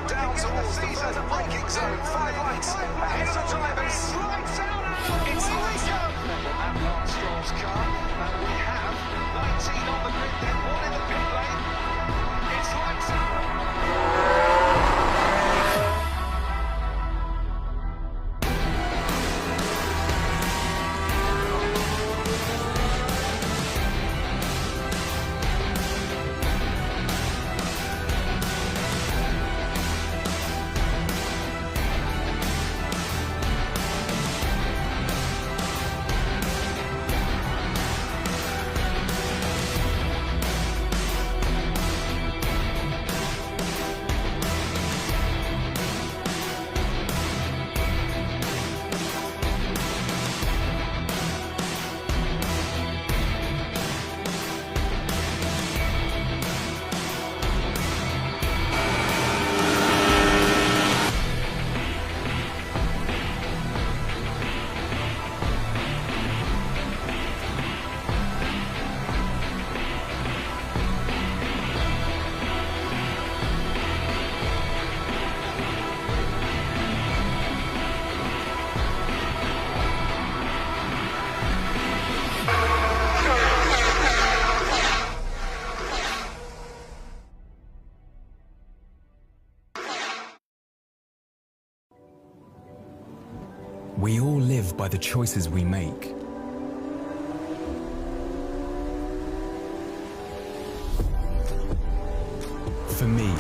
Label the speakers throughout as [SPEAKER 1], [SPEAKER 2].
[SPEAKER 1] down towards the further braking zone. 5 ahead of the drivers. It's lights out. That last Stroll's car. We have 19 on the grid, then one in the pit lane. It's lights out.
[SPEAKER 2] We all live by the choices we make. For me,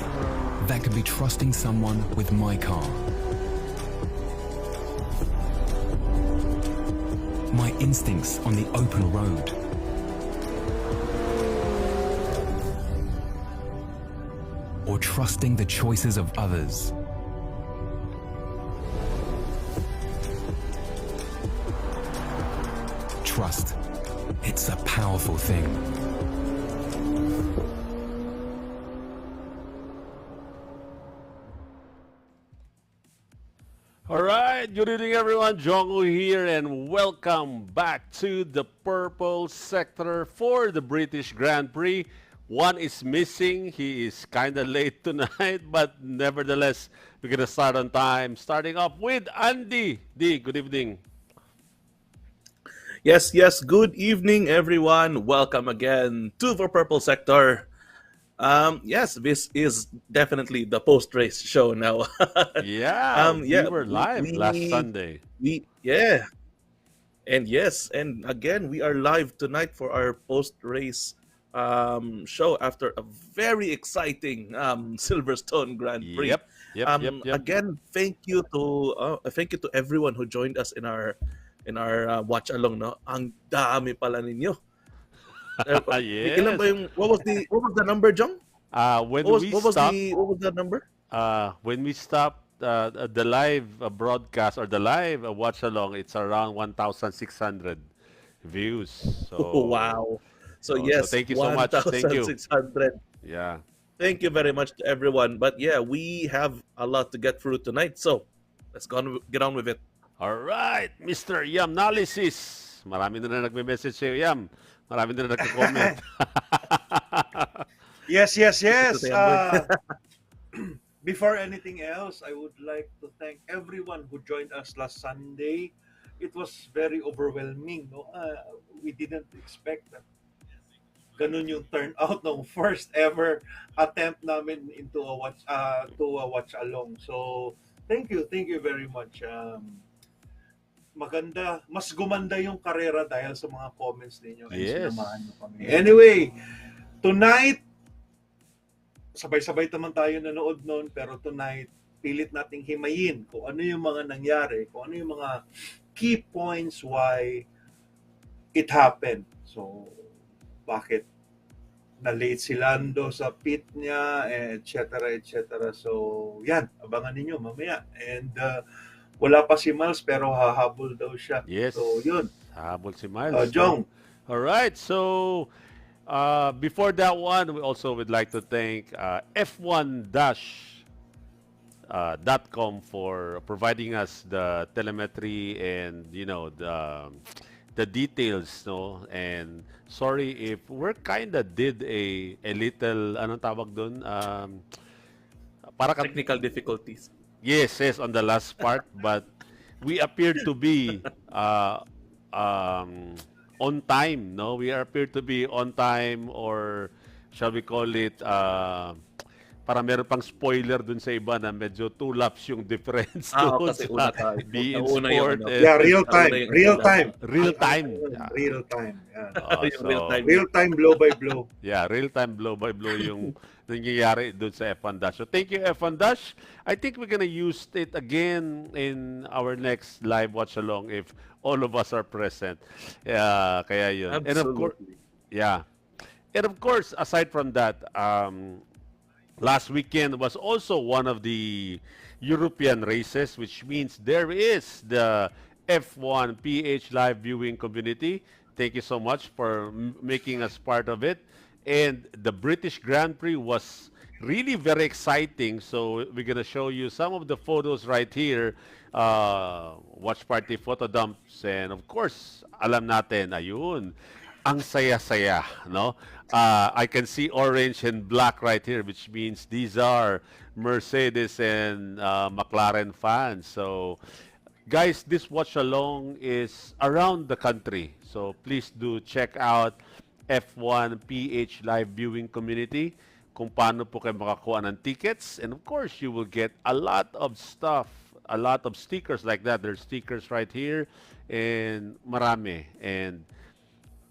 [SPEAKER 2] that could be trusting someone with my car. My instincts on the open road. Or trusting the choices of others. Trust. It's a powerful thing.
[SPEAKER 3] All right, good evening everyone. Jongo here and welcome back to the purple sector for the British Grand Prix. One is missing. He is kind of late tonight, but nevertheless, we're going to start on time. Starting off with Andy. D, good evening.
[SPEAKER 4] Yes, good evening, everyone. Welcome again to the Purple Sector. Yes, this is definitely the post-race show now.
[SPEAKER 3] Yeah, we were live
[SPEAKER 4] we,
[SPEAKER 3] last Sunday.
[SPEAKER 4] yeah, and yes, and again, we are live tonight for our post-race show after a very exciting Silverstone Grand Prix.
[SPEAKER 3] Yep.
[SPEAKER 4] Again, thank you to everyone who joined us in our watch along. No, ang dami pala ninyo. Ilan ba
[SPEAKER 3] Yes.
[SPEAKER 4] yung what was the number, Jong?
[SPEAKER 3] When
[SPEAKER 4] What was
[SPEAKER 3] we
[SPEAKER 4] what was
[SPEAKER 3] stopped,
[SPEAKER 4] what was the number?
[SPEAKER 3] when we stopped the live broadcast or the live watch along, it's around 1,600 views.
[SPEAKER 4] Oh,
[SPEAKER 3] So,
[SPEAKER 4] wow. So
[SPEAKER 3] so
[SPEAKER 4] yes,
[SPEAKER 3] thank you so much. Thank you.
[SPEAKER 4] 1,600.
[SPEAKER 3] Yeah.
[SPEAKER 4] Thank you very much to everyone. But yeah, we have a lot to get through tonight. So let's get on with it.
[SPEAKER 3] All right, Mr. Yamnalysis. Marami na nagme-message sa'yo, Yam. Marami na nagko-comment.
[SPEAKER 5] Yes.
[SPEAKER 4] Ito yan,
[SPEAKER 5] Before anything else, I would like to thank everyone who joined us last Sunday. It was very overwhelming. No? We didn't expect that ganun yung turnout ng first ever attempt namin into a watch along. So thank you very much. Mas gumanda yung karera dahil sa mga comments ninyo and
[SPEAKER 3] Yes.
[SPEAKER 5] sinamahan nyo kami. Anyway, tonight, sabay-sabay naman tayo nanood noon, pero tonight, pilit nating himayin kung ano yung mga nangyari, kung ano yung mga key points why it happened. So, bakit na-late si Lando sa pit niya, etc. So, yan, abangan ninyo mamaya. And wala pa si Miles pero hahabol daw siya.
[SPEAKER 3] Yes.
[SPEAKER 5] So, yun.
[SPEAKER 3] Habol si Miles.
[SPEAKER 5] Jong.
[SPEAKER 3] All right. So, before that one, we also would like to thank F1-.com for providing us the telemetry and, the details, no? And sorry if we're kind of did a little, anong tawag dun? para
[SPEAKER 4] Technical difficulties.
[SPEAKER 3] yes, on the last part, but we appear to be on time, no? We appear to be on time, or shall we call it, para meron pang spoiler dun sa iba na medyo 2 laps yung difference doon
[SPEAKER 4] Kasi
[SPEAKER 3] sa
[SPEAKER 4] una tayo.
[SPEAKER 3] being
[SPEAKER 4] Una yung
[SPEAKER 3] sport
[SPEAKER 4] ano.
[SPEAKER 3] and
[SPEAKER 5] Yeah, real time.
[SPEAKER 4] Una yung-
[SPEAKER 5] Real time.
[SPEAKER 3] real time.
[SPEAKER 5] Real time. Yeah.
[SPEAKER 4] Yung real time.
[SPEAKER 5] Real time blow by blow.
[SPEAKER 3] Yeah, real-time blow-by-blow yung nangyayari doon sa F1 Dash. So thank you, F1 Dash. I think we're gonna use it again in our next live watch-along if all of us are present. Yeah, kaya yun. And of course,
[SPEAKER 4] Absolutely.
[SPEAKER 3] yeah. And of course, aside from that, last weekend was also one of the European races, which means there is the F1 PH live viewing community. Thank you so much for making us part of it. And the British Grand Prix was really very exciting. So we're gonna show you some of the photos right here. Watch party photo dumps. And of course, alam natin, ayun, ang saya-saya, no? I can see orange and black right here, which means these are Mercedes and McLaren fans. So, guys, this watch along is around the country. So, please do check out F1 PH live viewing community kung paano po kayo makakuha ng tickets. And of course, you will get a lot of stuff, a lot of stickers like that. There's stickers right here and marami. And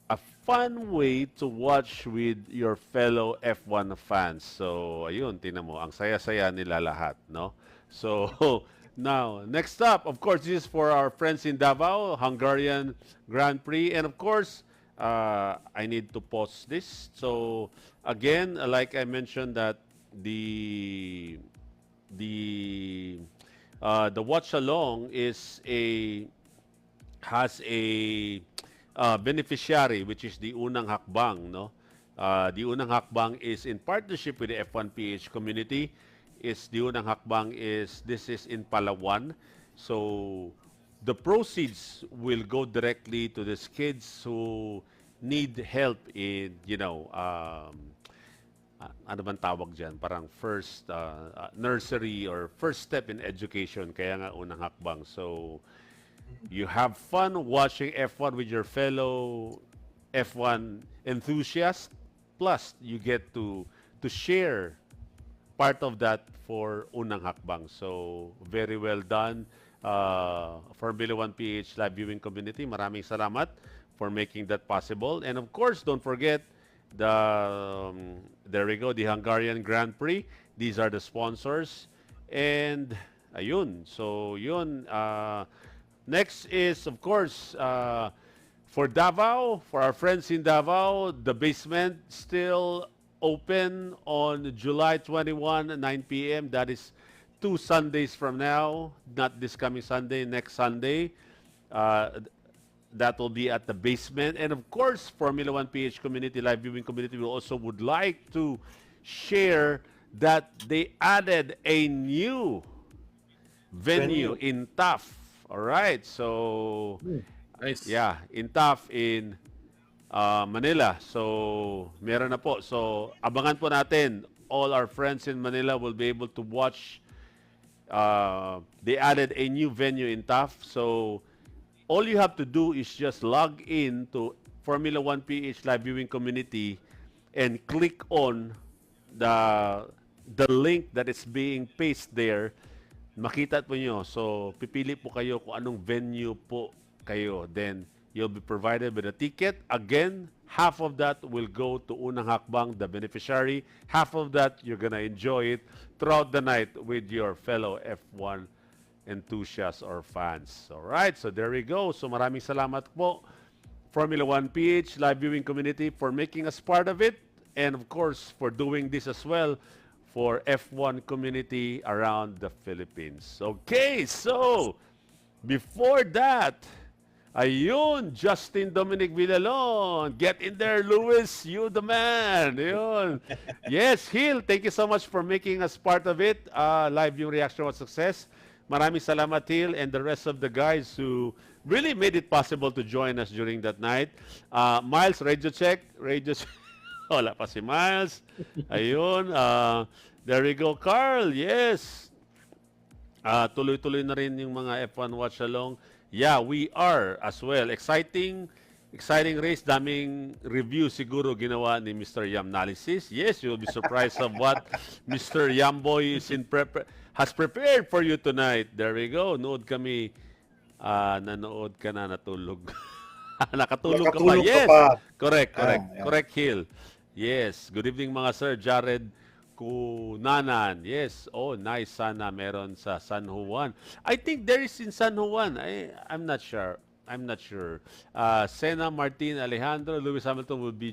[SPEAKER 3] a fun way to watch with your fellow F1 fans. So, ayun, tingnan mo, ang saya-saya nila lahat, no? So, now, next up, of course, this is for our friends in Davao, Hungarian Grand Prix. And of course, I need to pause this. So, again, like I mentioned that the watch along has a beneficiary, which is the Unang Hakbang, no? The Unang Hakbang is in partnership with the F1 PH community. The Unang Hakbang this is in Palawan. So the proceeds will go directly to these kids who need help in, ano bang tawag dyan? Parang first nursery or first step in education. Kaya nga Unang Hakbang. So you have fun watching F1 with your fellow F1 enthusiasts. Plus, you get to share part of that for Unang Hakbang. So, very well done. Formula 1 PH live viewing community, maraming salamat for making that possible. And of course, don't forget there we go, the Hungarian Grand Prix. These are the sponsors. And, ayun. So, yun. Next is, of course, for Davao, for our friends in Davao, the basement still open on July 21, 9 p.m. That is 2 Sundays from now, not this coming Sunday, next Sunday. That will be at the basement. And of course, Formula 1 PH community, live viewing community, we also would like to share that they added a new venue in TAF. All right, so
[SPEAKER 4] Nice.
[SPEAKER 3] yeah, in TAF in Manila. So meron na po. So abangan po natin. All our friends in Manila will be able to watch. They added a new venue in TAF. So all you have to do is just log in to Formula 1 PH live viewing community and click on the link that is being pasted there. Makita po nyo. So, pipili po kayo kung anong venue po kayo. Then, you'll be provided with a ticket. Again, half of that will go to Unang Hakbang, the beneficiary. Half of that, you're gonna enjoy it throughout the night with your fellow F1 enthusiasts or fans. Alright, so there we go. So, maraming salamat po, Formula 1 PH live viewing community, for making us part of it. And of course, for doing this as well for F1 community around the Philippines. Okay, so before that, ayun, Justin Dominic Villalon. Get in there, Lewis. You the man. Ayun. Yes, Hill, thank you so much for making us part of it. Live yung reaction was success. Maraming salamat, Hill, and the rest of the guys who really made it possible to join us during that night. Miles, radio check. Wala pa si Miles. Ayun. There we go, Carl. Yes. Tuloy-tuloy na rin yung mga F1 watch along. Yeah, we are as well. Exciting race. Daming review siguro ginawa ni Mr. Yamnalysis. Yes, you'll be surprised of what Mr. Yamboy has prepared for you tonight. There we go. Nanood ka na, natulog. Nakatulog ka pa.
[SPEAKER 5] Nakatulog ka
[SPEAKER 3] Yes.
[SPEAKER 5] pa.
[SPEAKER 3] Correct.
[SPEAKER 5] Yeah.
[SPEAKER 3] Correct, Hill. Yes. Good evening mga sir. Jared Kunanan. Yes. Oh, nice. Sana meron sa San Juan. I think there is in San Juan. I'm not sure. Senna, Martin, Alejandro, Lewis Hamilton will be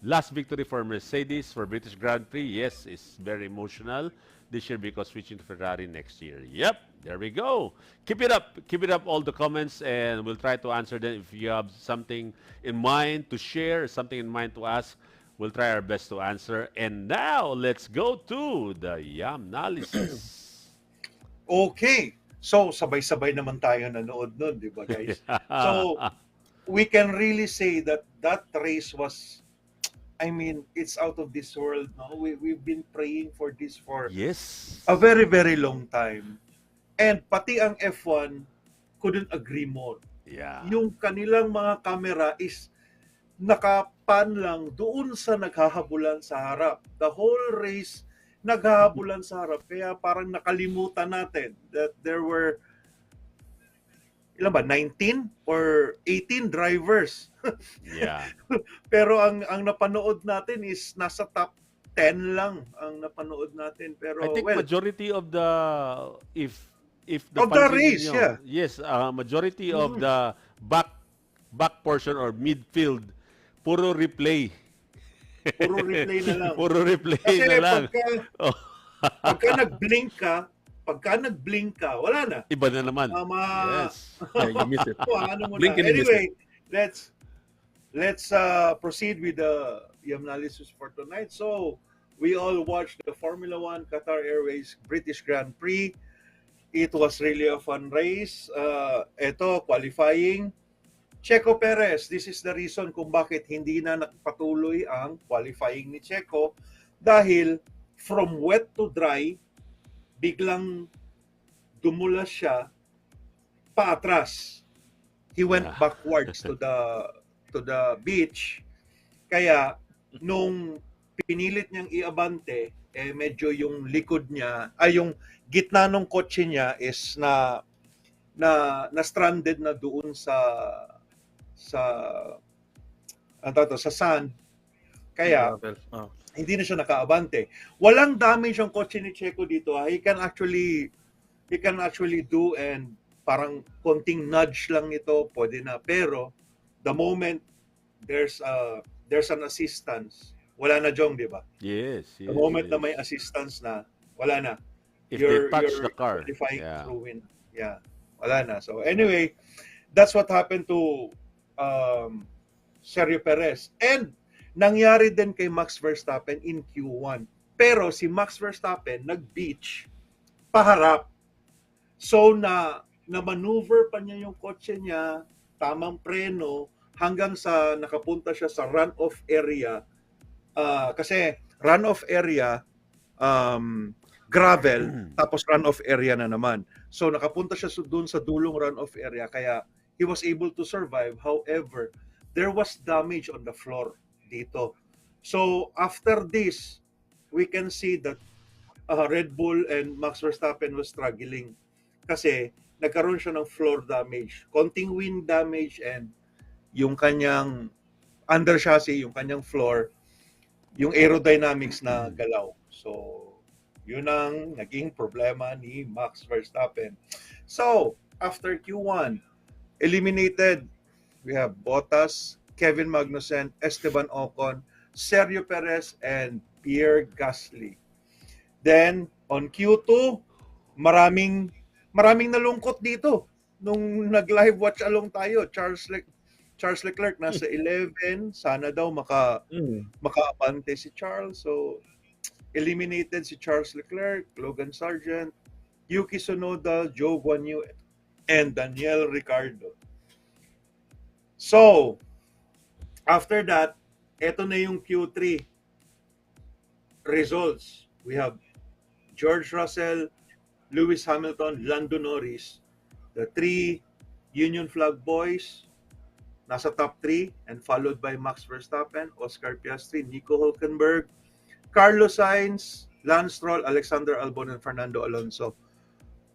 [SPEAKER 3] last victory for Mercedes for British Grand Prix. Yes, it's very emotional this year because switching to Ferrari next year. Yep, there we go. Keep it up. Keep it up, all the comments, and we'll try to answer them. If you have something in mind to share, something in mind to ask, we'll try our best to answer. And now, let's go to the Yamnalysis.
[SPEAKER 5] Okay. So, sabay-sabay naman tayo nanood nun, di ba guys? So, we can really say that that race was, I mean, it's out of this world. No? We've been praying for this for
[SPEAKER 3] Yes.
[SPEAKER 5] a very, very long time. And pati ang F1 couldn't agree more.
[SPEAKER 3] Yeah.
[SPEAKER 5] Yung kanilang mga camera is nakapan lang doon sa naghahabulan sa harap. The whole race naghahabulan sa harap. Kaya parang nakalimutan natin that there were ilan ba, 19 or 18 drivers.
[SPEAKER 3] Yeah.
[SPEAKER 5] Pero ang napanood natin is nasa top 10 lang ang napanood natin. Pero
[SPEAKER 3] I think
[SPEAKER 5] well,
[SPEAKER 3] majority of the if the
[SPEAKER 5] Of the
[SPEAKER 3] pansin
[SPEAKER 5] race,
[SPEAKER 3] ninyo,
[SPEAKER 5] yeah.
[SPEAKER 3] Yes, majority of the back portion or midfield puro replay.
[SPEAKER 5] puro replay na lang.
[SPEAKER 3] Puro replay
[SPEAKER 5] Kasi
[SPEAKER 3] na lang. Oh,
[SPEAKER 5] pagka nag-blink ka, wala na.
[SPEAKER 3] iba na naman. Yes.
[SPEAKER 4] Yeah, you miss it.
[SPEAKER 5] Ano mo
[SPEAKER 4] Blink
[SPEAKER 5] na.
[SPEAKER 4] and miss
[SPEAKER 5] Anyway, let's proceed with the analysis for tonight. So, we all watched the Formula 1 Qatar Airways British Grand Prix. It was really a fun race. Ito, qualifying. Checo Perez, this is the reason kung bakit hindi na nakapatuloy ang qualifying ni Checo dahil from wet to dry, biglang dumulas siya paatras. He went
[SPEAKER 3] Yeah.
[SPEAKER 5] backwards to the beach. Kaya nung pinilit niyang iabante, medyo yung likod niya, yung gitna ng kotse niya is na stranded na doon sa sand. Kaya
[SPEAKER 4] Gravel. Oh.
[SPEAKER 5] hindi na siya nakaabante. Walang damage ang kotse ni Checo dito. He can actually do and parang konting nudge lang ito, pwede na. Pero the moment there's an assistance, wala na, Jong, di ba?
[SPEAKER 3] Yes.
[SPEAKER 5] The moment na may assistance na, wala na.
[SPEAKER 3] If they touch the car.
[SPEAKER 5] Qualifying
[SPEAKER 3] Yeah.
[SPEAKER 5] through win. Yeah. Wala na. So anyway, that's what happened to Sergio Perez. And nangyari din kay Max Verstappen in Q1. Pero si Max Verstappen nag-beach paharap. So na-maneuver pa niya yung kotse niya, tamang preno, hanggang sa nakapunta siya sa runoff area. Kasi runoff area, gravel, tapos runoff area na naman. So nakapunta siya doon sa dulong runoff area, kaya he was able to survive. However, there was damage on the floor dito. So after this, we can see that Red Bull and Max Verstappen was struggling kasi nagkaroon siya ng floor damage, konting wind damage, and yung kanyang under chassis, yung kanyang floor, yung aerodynamics na galaw. So yun ang naging problema ni Max Verstappen. So after Q1, eliminated, we have Bottas, Kevin Magnussen, Esteban Ocon, Sergio Perez, and Pierre Gasly. Then, on Q2, maraming nalungkot dito. Nung nag-live watch along tayo, Charles Leclerc nasa 11, sana daw makaabante si Charles. So, eliminated si Charles Leclerc, Logan Sargent, Yuki Tsunoda, Zhou Guanyu, and Daniel Ricciardo. So, after that, eto na yung Q3 results. We have George Russell, Lewis Hamilton, Lando Norris, the three Union Flag boys, nasa top 3 and followed by Max Verstappen, Oscar Piastri, Nico Hulkenberg, Carlos Sainz, Lance Stroll, Alexander Albon, and Fernando Alonso.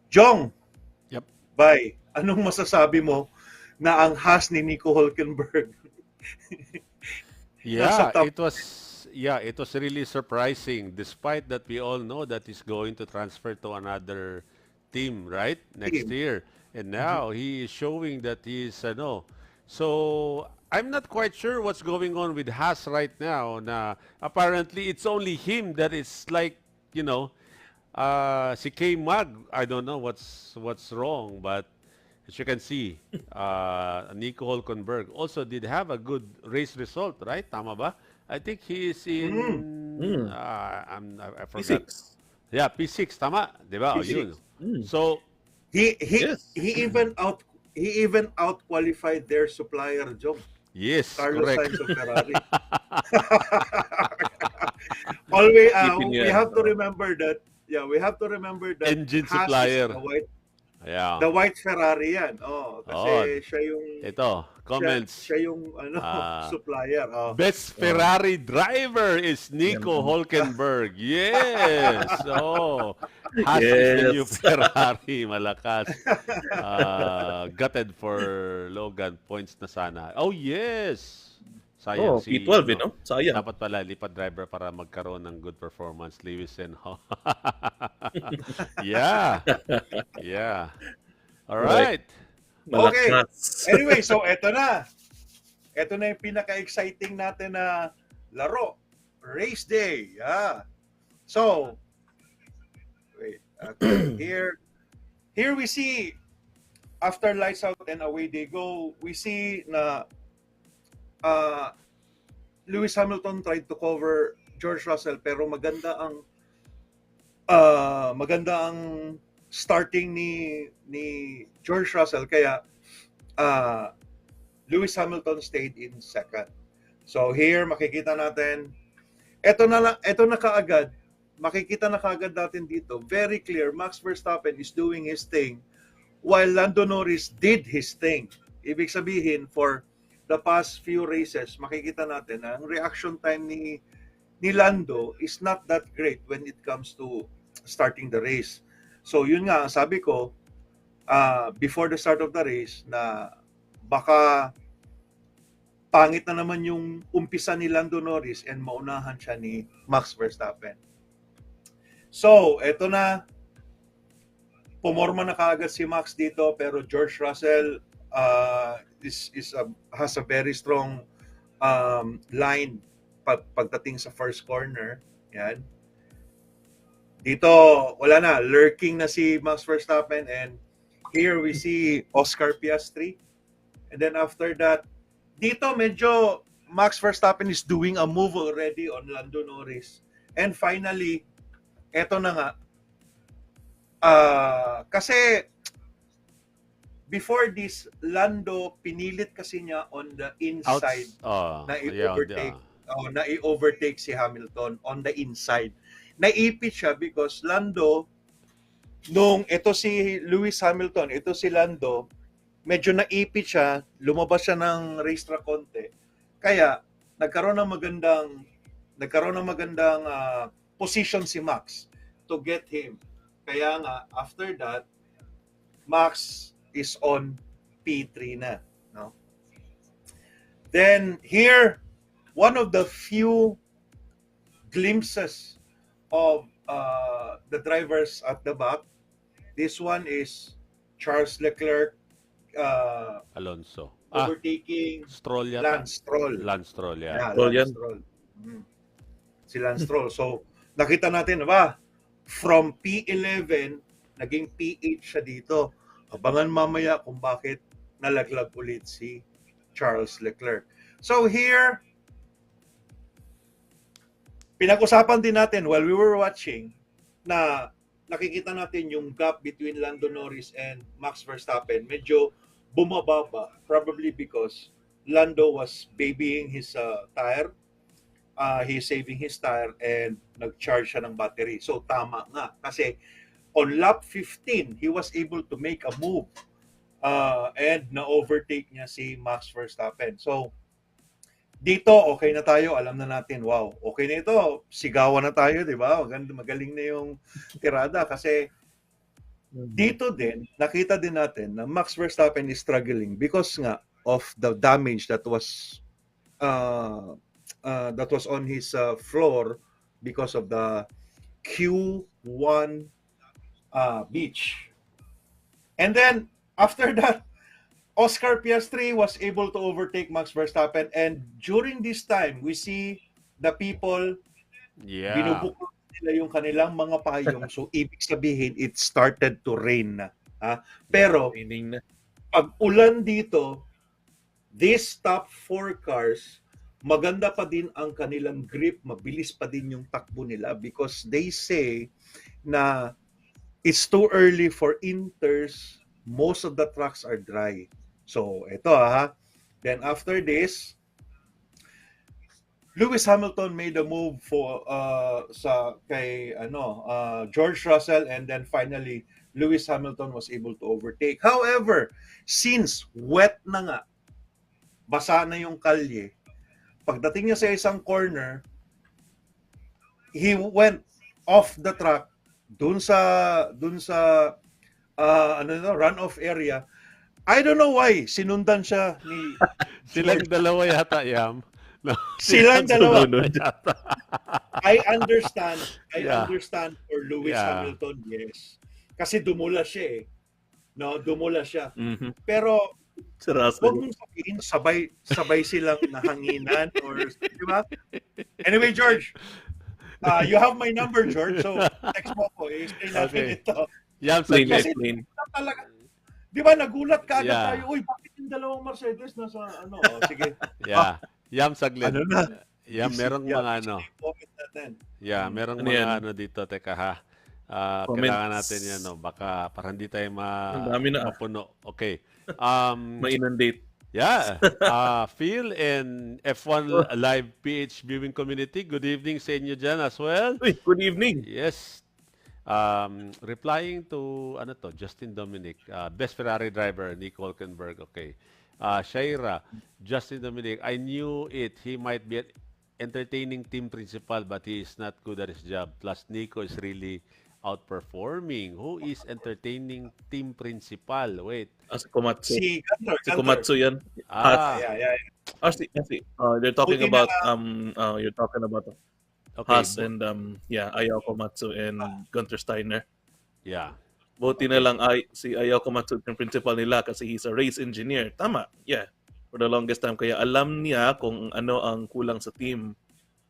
[SPEAKER 5] Jong,
[SPEAKER 3] Yep.
[SPEAKER 5] bye. Anong masasabi mo na ang Haas ni Nico Hulkenberg?
[SPEAKER 3] Yeah,
[SPEAKER 5] Nasa top-
[SPEAKER 3] it was really surprising despite that we all know that he's going to transfer to another team, right? Next
[SPEAKER 5] Team.
[SPEAKER 3] year. And now he is showing that he's So I'm not quite sure what's going on with Haas right now. Na apparently it's only him that is like, si K-Mag, I don't know what's wrong, but as you can see, Nico Hulkenberg also did have a good race result, right? Tama ba? I think he is in, I forgot.
[SPEAKER 4] P6.
[SPEAKER 3] Yeah, P6, tama, 'di ba? Oh,
[SPEAKER 5] P6.
[SPEAKER 3] yun. So,
[SPEAKER 5] He
[SPEAKER 4] Yes.
[SPEAKER 5] even out qualified their supplier, Jong.
[SPEAKER 3] yes,
[SPEAKER 5] Carlos
[SPEAKER 3] correct.
[SPEAKER 5] Sainz of Ferrari. Always,
[SPEAKER 4] Keeping
[SPEAKER 5] we
[SPEAKER 4] yan,
[SPEAKER 5] have to
[SPEAKER 4] oh.
[SPEAKER 5] remember that. Yeah, we have to remember that
[SPEAKER 3] Engine
[SPEAKER 5] Haas is
[SPEAKER 3] supplier.
[SPEAKER 5] the white Ferrari yan. Oh, kasi
[SPEAKER 3] Oh,
[SPEAKER 5] siya yung
[SPEAKER 3] Ito, comments.
[SPEAKER 5] siya yung supplier. Oh.
[SPEAKER 3] Best Ferrari driver is Nico Hulkenberg. Yes. Oh, Haas is the new
[SPEAKER 4] Yes.
[SPEAKER 3] Ferrari. Malakas. Gutted for Logan. Points na sana. Oh, yes. Sayang
[SPEAKER 4] Oh, P12, Sayang.
[SPEAKER 3] Dapat pala lipad driver para magkaroon ng good performance. Lewis and Yeah. Yeah. All right.
[SPEAKER 5] Okay.
[SPEAKER 4] Malakas.
[SPEAKER 5] Anyway, so eto na. Eto na yung pinaka-exciting natin na laro. Race day. Yeah. So, wait. Okay. Here we see, after lights out and away they go, we see na Lewis Hamilton tried to cover George Russell pero maganda ang starting ni George Russell kaya Lewis Hamilton stayed in second. So here makikita natin ito na kaagad makikita na kaagad natin dito very clear Max Verstappen is doing his thing while Lando Norris did his thing. Ibig sabihin for the past few races makikita natin na ang reaction time ni Lando is not that great when it comes to starting the race. So yun nga, sabi ko, before the start of the race, na baka pangit na naman yung umpisa ni Lando Norris and maunahan siya ni Max Verstappen. So, eto na, pumorma na kaagad si Max dito, pero George Russell has a very strong line pagdating sa first corner. Yan. Dito, wala na. Lurking na si Max Verstappen and here we see Oscar Piastri. And then after that, dito medyo Max Verstappen is doing a move already on Lando Norris. And finally, eto na nga. Kasi before this, Lando pinilit kasi niya on the inside na i-overtake si Hamilton on the inside. Naipit siya because Lando, nung ito si Lewis Hamilton, ito si Lando, medyo naipit siya, lumabas siya ng racetrack konti. Kaya nagkaroon ng magandang position si Max to get him. Kaya nga after that, Max is on P3 na, no? Then here, one of the few glimpses of the drivers at the back. This one is Charles Leclerc
[SPEAKER 3] Alonso.
[SPEAKER 5] overtaking
[SPEAKER 3] Stroll yata.
[SPEAKER 5] Lance Stroll.
[SPEAKER 3] Lance Stroll, yeah.
[SPEAKER 5] Yeah,
[SPEAKER 4] Stroll yan.
[SPEAKER 5] Lance Stroll. Si Lance Stroll. So, nakita natin, from P11, naging P8 siya dito. Abangan mamaya kung bakit nalaglag ulit si Charles Leclerc. So here, pinag-usapan din natin while we were watching na nakikita natin yung gap between Lando Norris and Max Verstappen. Medyo bumababa, probably because Lando was babying his tire. he's saving his tire and nag-charge siya ng battery. So tama nga kasi on lap 15 he was able to make a move and na-overtake niya si Max Verstappen. So dito okay na tayo, alam na natin, wow, okay na ito, sigawan na tayo, di ba? Magaling na yung tirada kasi dito din, nakita din natin na Max Verstappen is struggling because nga of the damage that was on his floor because of the Q1 beach. And then after that, Oscar Piastri was able to overtake Max Verstappen, and during this time, we see the people
[SPEAKER 3] Yeah.
[SPEAKER 5] binubukol nila yung kanilang mga payong. So, ibig sabihin, it started to rain na. Pero,
[SPEAKER 4] Meaning na.
[SPEAKER 5] pag ulan dito, these top 4 cars, maganda pa din ang kanilang grip, mabilis pa din yung takbo nila because they say na it's too early for inters, most of the tracks are dry. So, ito Then after this, Lewis Hamilton made a move for kay George Russell, and then finally Lewis Hamilton was able to overtake. However, since wet na nga, basa na yung kalye, pagdating niya sa isang corner, he went off the track dun sa runoff area. I don't know why sinundan siya ni
[SPEAKER 3] Silang dalawa yata, Yam. No,
[SPEAKER 5] Silang dalawa.
[SPEAKER 4] Sunod.
[SPEAKER 5] I understand
[SPEAKER 3] Yeah.
[SPEAKER 5] for Lewis
[SPEAKER 3] Yeah.
[SPEAKER 5] Hamilton, yes. Kasi dumula siya eh. No, dumula siya.
[SPEAKER 4] Mhm.
[SPEAKER 5] Pero
[SPEAKER 4] Si
[SPEAKER 5] wag
[SPEAKER 4] Russell.
[SPEAKER 5] mong sabihin sabay silang nahanginan or di ba? Anyway, George, you have my number, George. So text mo ko, i-explain natin
[SPEAKER 3] Okay.
[SPEAKER 5] ito.
[SPEAKER 3] Yam,
[SPEAKER 4] Plain,
[SPEAKER 3] saglit.
[SPEAKER 5] Kasi
[SPEAKER 4] plain.
[SPEAKER 5] talaga, di ba nagulat ka agad
[SPEAKER 3] Yeah.
[SPEAKER 5] tayo, uy, bakit yung dalawang Mercedes nasa sige.
[SPEAKER 3] Yeah. Yam, saglit.
[SPEAKER 5] Ano na?
[SPEAKER 3] Yam, merong mga
[SPEAKER 5] Comment natin.
[SPEAKER 3] Yeah, merong
[SPEAKER 4] Ano
[SPEAKER 3] mga
[SPEAKER 4] yan?
[SPEAKER 3] dito, teka ha.
[SPEAKER 4] Comments.
[SPEAKER 3] Kailangan natin yan, no? Baka para hindi tayo
[SPEAKER 4] Ang dami na.
[SPEAKER 3] mapuno. Okay.
[SPEAKER 4] Ma-inundate.
[SPEAKER 3] Yeah. Phil and F1 Live PH viewing community, good evening sa inyo dyan as well.
[SPEAKER 4] Uy, good evening.
[SPEAKER 3] Yes. Replying to Justin Dominic, best Ferrari driver, Nick Hulkenberg. Okay. Shaira, Justin Dominic, I knew it. He might be an entertaining team principal, but he is not good at his job. Plus, Nico is really outperforming. Who is entertaining team principal? Wait.
[SPEAKER 4] Si Komatsu.
[SPEAKER 5] Si Gunter.
[SPEAKER 4] Si Komatsu yan.
[SPEAKER 5] Yeah.
[SPEAKER 4] They're talking
[SPEAKER 5] Buti
[SPEAKER 4] about
[SPEAKER 5] na
[SPEAKER 4] you're talking about
[SPEAKER 3] Okay.
[SPEAKER 4] Haas and Ayao Komatsu and Gunter Steiner.
[SPEAKER 3] Yeah.
[SPEAKER 4] Buti na lang si Ayao Komatsu yung principal nila kasi he's a race engineer. Tama. Yeah. For the longest time kaya alam niya kung ano ang kulang sa team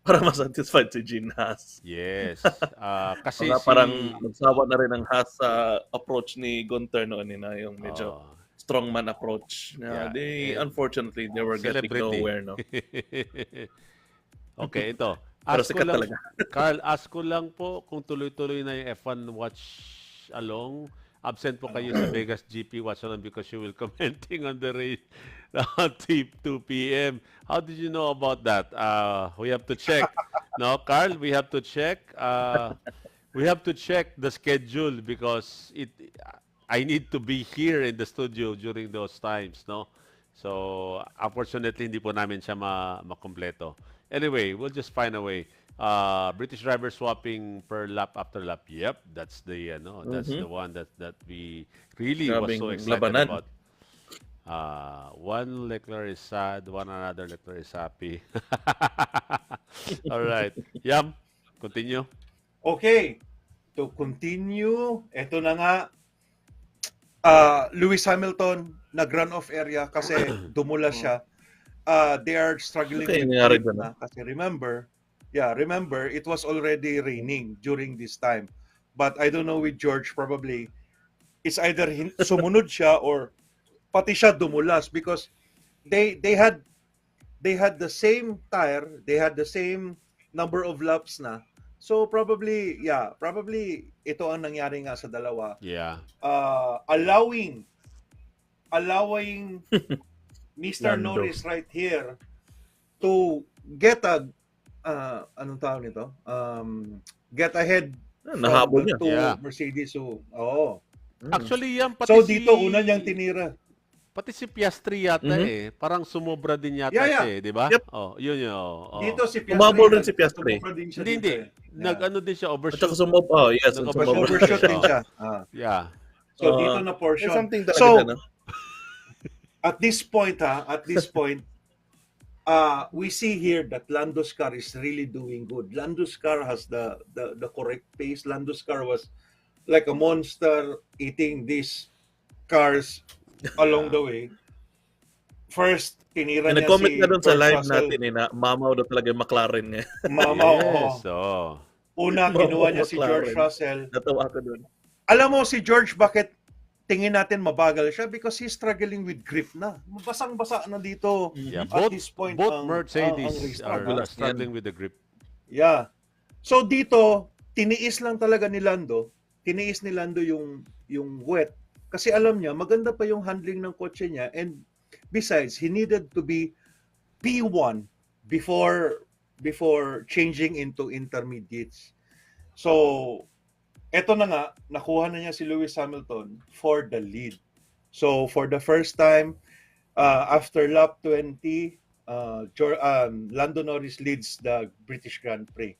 [SPEAKER 4] para masatisfied si Gene Haas.
[SPEAKER 3] Yes. Kasi
[SPEAKER 4] Mga parang nagsawa na rin ang Haas sa approach ni Gunter noon na yung medyo
[SPEAKER 3] Oh,
[SPEAKER 4] strongman approach.
[SPEAKER 3] Yeah.
[SPEAKER 4] They
[SPEAKER 3] And
[SPEAKER 4] unfortunately they were getting
[SPEAKER 3] celebrity.
[SPEAKER 4] nowhere, no.
[SPEAKER 3] Okay, ito.
[SPEAKER 4] Pero
[SPEAKER 3] Ask ko
[SPEAKER 4] sikat
[SPEAKER 3] lang,
[SPEAKER 4] talaga.
[SPEAKER 3] Carl, ask ko lang po kung tuloy-tuloy na yung F1 watch along. Absent po kayo sa Vegas GP watch along because you will commenting on the race at 2 p.m. How did you know about that? We have to check. No, Carl, we have to check. We have to check the schedule because I need to be here in the studio during those times, no? So, unfortunately, hindi po namin siya makompleto. Anyway, we'll just find a way. British driver swapping per lap after lap. Yep, that's the that's the one that we really was so
[SPEAKER 4] Grabing
[SPEAKER 3] excited
[SPEAKER 4] labanan.
[SPEAKER 3] about. One Leclerc is sad, one another Leclerc is happy. All right. Yam, continue.
[SPEAKER 5] Okay. To continue, eto na nga, Lewis Hamilton nag-run off area kasi dumula siya. They are struggling
[SPEAKER 4] Okay,
[SPEAKER 5] with
[SPEAKER 4] nangyari
[SPEAKER 5] grip
[SPEAKER 4] doon,
[SPEAKER 5] na kasi remember, it was already raining during this time. But I don't know with George, probably it's either sumunod siya or pati siya dumulas because they had the same tire, they had the same number of laps na. So probably ito ang nangyari nga sa dalawa.
[SPEAKER 3] Yeah.
[SPEAKER 5] Allowing Mr.
[SPEAKER 4] Lando.
[SPEAKER 5] Norris right here to get a anong tawag nito? Get ahead from
[SPEAKER 4] Nahabol
[SPEAKER 5] the
[SPEAKER 4] niya.
[SPEAKER 5] two
[SPEAKER 3] Yeah.
[SPEAKER 5] Mercedes. Oo.
[SPEAKER 3] Actually, yan pati
[SPEAKER 5] So
[SPEAKER 3] si...
[SPEAKER 5] dito una niyang tinira.
[SPEAKER 3] Pati si Piastri yata
[SPEAKER 4] Mhm.
[SPEAKER 3] eh. Parang sumobra din yata
[SPEAKER 5] Yeah, yeah.
[SPEAKER 3] siya eh, di ba?
[SPEAKER 4] Yep.
[SPEAKER 3] Oh, yun yun. Oh.
[SPEAKER 5] Dito si Piastri.
[SPEAKER 4] Umabol rin si Piastri.
[SPEAKER 5] sumobra din siya
[SPEAKER 3] Hindi,
[SPEAKER 5] dito
[SPEAKER 3] hindi.
[SPEAKER 5] eh.
[SPEAKER 3] Nag-ano din siya,
[SPEAKER 4] At
[SPEAKER 3] overshoot.
[SPEAKER 4] saka yes,
[SPEAKER 3] Nag-overshoot
[SPEAKER 4] sumobra
[SPEAKER 5] Overshoot din
[SPEAKER 3] Oh.
[SPEAKER 5] siya.
[SPEAKER 3] Yeah.
[SPEAKER 5] So dito na
[SPEAKER 4] May
[SPEAKER 5] portion.
[SPEAKER 4] something talaga
[SPEAKER 5] So
[SPEAKER 4] dyan,
[SPEAKER 5] at this point, we see here that Lando's car is really doing good. Lando's car has the correct pace. Lando's car was like a monster eating these cars along the way. First, tinira niya
[SPEAKER 4] Nag-comment
[SPEAKER 5] si
[SPEAKER 4] na doon sa
[SPEAKER 5] George
[SPEAKER 4] live
[SPEAKER 5] Russell.
[SPEAKER 4] natin na mamaw daw talaga yung McLaren niya.
[SPEAKER 5] Mama,
[SPEAKER 3] Yes.
[SPEAKER 5] oo.
[SPEAKER 3] Oh.
[SPEAKER 5] Una, kinuha niya si George
[SPEAKER 4] McLaren.
[SPEAKER 5] Russell.
[SPEAKER 4] Natawa ako doon.
[SPEAKER 5] Alam mo si George, bakit tingin natin mabagal siya? Because he's struggling with grip na. Basang-basa na dito.
[SPEAKER 3] Yeah,
[SPEAKER 5] At this point,
[SPEAKER 3] both
[SPEAKER 5] ang
[SPEAKER 3] Mercedes
[SPEAKER 5] restart,
[SPEAKER 3] are
[SPEAKER 5] ha?
[SPEAKER 3] struggling with the grip.
[SPEAKER 5] Yeah. So dito, tiniis lang talaga ni Lando. Tiniis ni Lando yung wet. Kasi alam niya, maganda pa yung handling ng kotse niya. And besides, he needed to be P1 before changing into intermediates. So, eto na nga, nakuha na niya si Lewis Hamilton for the lead. So, for the first time, after lap 20, Lando Norris leads the British Grand Prix.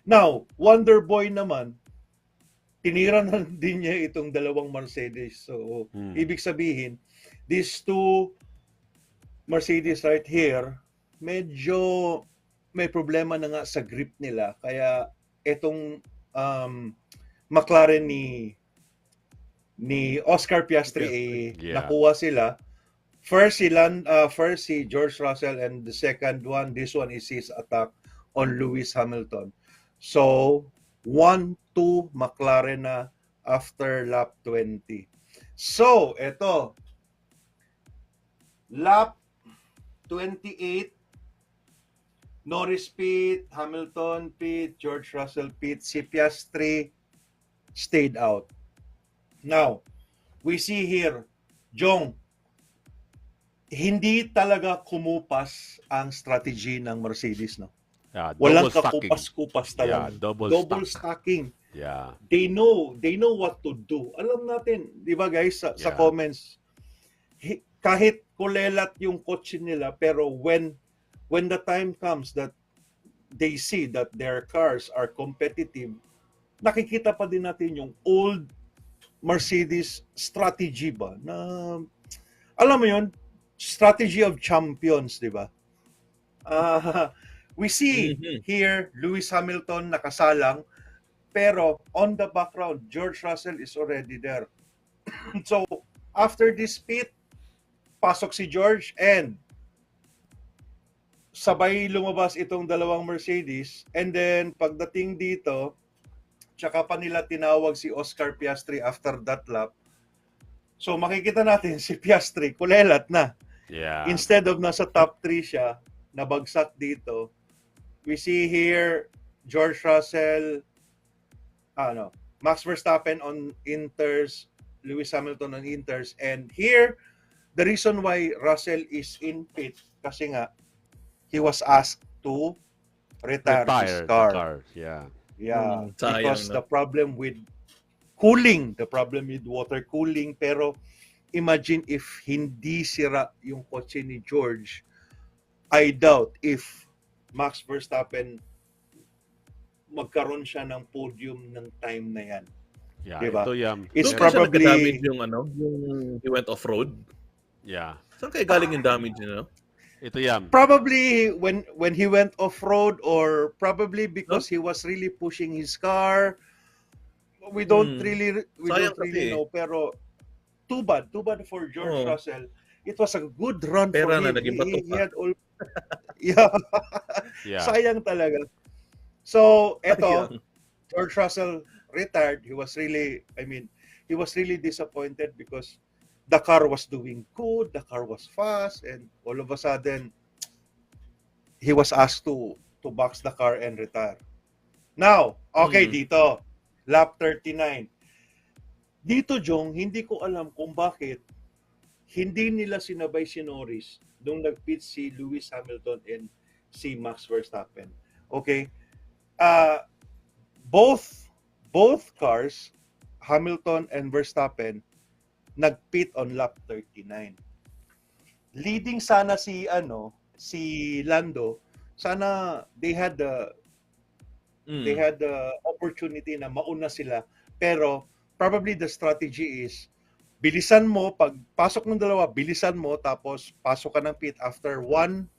[SPEAKER 5] Now, Wonder Boy naman, tinira na din niya itong dalawang Mercedes. So, ibig sabihin, these two Mercedes right here, medyo may problema na nga sa grip nila. Kaya itong McLaren ni Oscar Piastri
[SPEAKER 3] Yeah.
[SPEAKER 5] nakuha sila. First si George Russell, and the second one, this one is his attack on Lewis Hamilton. So 1-2 McLaren na after lap 20. So eto, lap 28, Norris pit, Hamilton pit, George Russell pit, si Piastri stayed out. Now, we see here, Jong, hindi talaga kumupas ang strategy ng Mercedes, no?
[SPEAKER 3] Yeah,
[SPEAKER 5] Walang
[SPEAKER 3] double stacking.
[SPEAKER 5] kakupas-kupas talaga.
[SPEAKER 3] Yeah, double
[SPEAKER 5] stacking.
[SPEAKER 3] Yeah.
[SPEAKER 5] They know what to do. Alam natin, 'di ba guys, sa
[SPEAKER 3] Yeah.
[SPEAKER 5] comments, kahit kulelat yung kotse nila, pero when the time comes that they see that their cars are competitive, nakikita pa din natin yung old Mercedes strategy ba na, alam mo yun, strategy of champions, di ba? We see here Lewis Hamilton nakasalang, pero on the background George Russell is already there. So after this pit, pasok si George and sabay lumabas itong dalawang Mercedes, and then pagdating dito, tsaka pa nila tinawag si Oscar Piastri after that lap. So makikita natin si Piastri kulelat na.
[SPEAKER 3] Yeah.
[SPEAKER 5] Instead of nasa top 3 siya, nabagsak dito. We see here George Russell, Max Verstappen on inters, Lewis Hamilton on inters, and here the reason why Russell is in pit kasi nga he was asked to retire his
[SPEAKER 3] the
[SPEAKER 5] car.
[SPEAKER 3] cars. Yeah.
[SPEAKER 5] Yeah,
[SPEAKER 4] Sayang,
[SPEAKER 5] because
[SPEAKER 4] no?
[SPEAKER 5] the problem with cooling, the problem with water cooling. Pero imagine if hindi sira yung kotse ni George, I doubt if Max Verstappen magkaroon siya ng podium ng time na yan.
[SPEAKER 3] Yeah.
[SPEAKER 5] Diba?
[SPEAKER 3] Ito yan.
[SPEAKER 5] It's
[SPEAKER 4] Doon kaya siya
[SPEAKER 5] probably-
[SPEAKER 4] nagka-damage yung he went off-road.
[SPEAKER 3] Yeah.
[SPEAKER 4] Saan kaya galing yung damage,
[SPEAKER 3] Ito yan.
[SPEAKER 5] Probably when he went off-road, or probably because he was really pushing his car. We don't really
[SPEAKER 4] Sayang kasi.
[SPEAKER 5] know, pero too bad for George
[SPEAKER 4] Oo.
[SPEAKER 5] Russell. It was a good run
[SPEAKER 4] Pera
[SPEAKER 5] for
[SPEAKER 4] na,
[SPEAKER 5] him.
[SPEAKER 4] naging bato
[SPEAKER 5] He
[SPEAKER 4] pa.
[SPEAKER 5] had all Yeah.
[SPEAKER 3] Yeah.
[SPEAKER 5] Sayang talaga. So, eto,
[SPEAKER 4] Sayang.
[SPEAKER 5] George Russell retired. He was really disappointed because the car was doing good, the car was fast, and all of a sudden, he was asked to box the car and retire. Now, okay, dito, lap 39. Dito, Jong, hindi ko alam kung bakit hindi nila sinabay si Norris nung nag-pit si Lewis Hamilton and si Max Verstappen. Okay? Uh, both cars, Hamilton and Verstappen, nag-pit on lap 39. Leading sana si Lando, sana they had the opportunity na mauna sila, pero probably the strategy is bilisan mo pag pasok ng dalawa, bilisan mo tapos pasok ka ng pit after one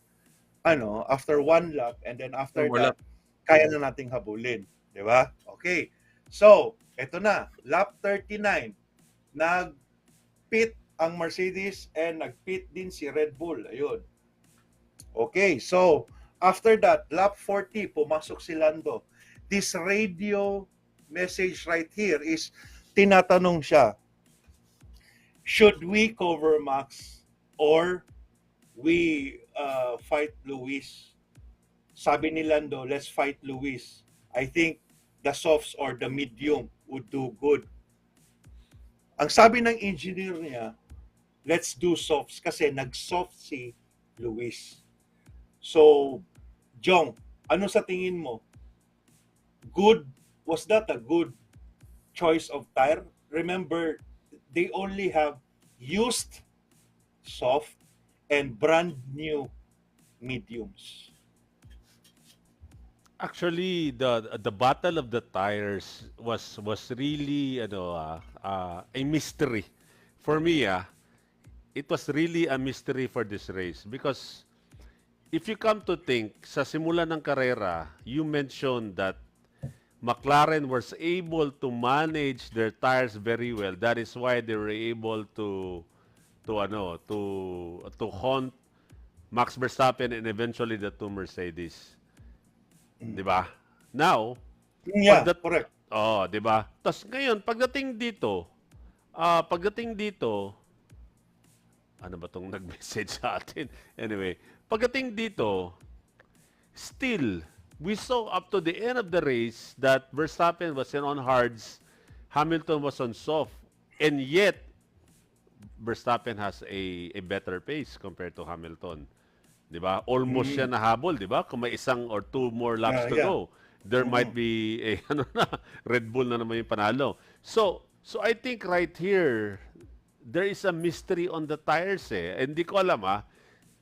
[SPEAKER 5] lap, and then after
[SPEAKER 4] One more
[SPEAKER 5] that kaya na nating habulin, di ba? Okay. So, eto na, lap 39. Nag-pit ang Mercedes and nag-pit din si Red Bull. Ayun. Okay, so after that, lap 40, pumasok si Lando. This radio message right here is tinatanong siya, should we cover Max or we fight Lewis? Sabi ni Lando, let's fight Lewis. I think the softs or the medium would do good. Ang sabi ng engineer niya, let's do softs kasi nag-soft si Lewis. So, Jong, ano sa tingin mo? Was that a good choice of tire? Remember, they only have used soft and brand new mediums.
[SPEAKER 3] Actually, the battle of the tires was really a mystery for me. It was really a mystery for this race because if you come to think, sa simula ng karera, you mentioned that McLaren was able to manage their tires very well. That is why they were able to haunt Max Verstappen and eventually the two Mercedes. 'Di ba? Now,
[SPEAKER 5] Yeah,
[SPEAKER 3] pagdat-
[SPEAKER 5] correct.
[SPEAKER 3] oh, 'di ba? Tapos ngayon, pagdating dito, ano ba tong nag-message sa atin? Anyway, pagdating dito, still, we saw up to the end of the race that Verstappen was on hards, Hamilton was on soft, and yet Verstappen has a better pace compared to Hamilton. 'Di ba? Almost siya nahabol, 'di ba? Kung may isang or two more laps to
[SPEAKER 5] Yeah.
[SPEAKER 3] go, there might be a Red Bull na naman yung panalo. So I think right here there is a mystery on the tires eh. Hindi ko alam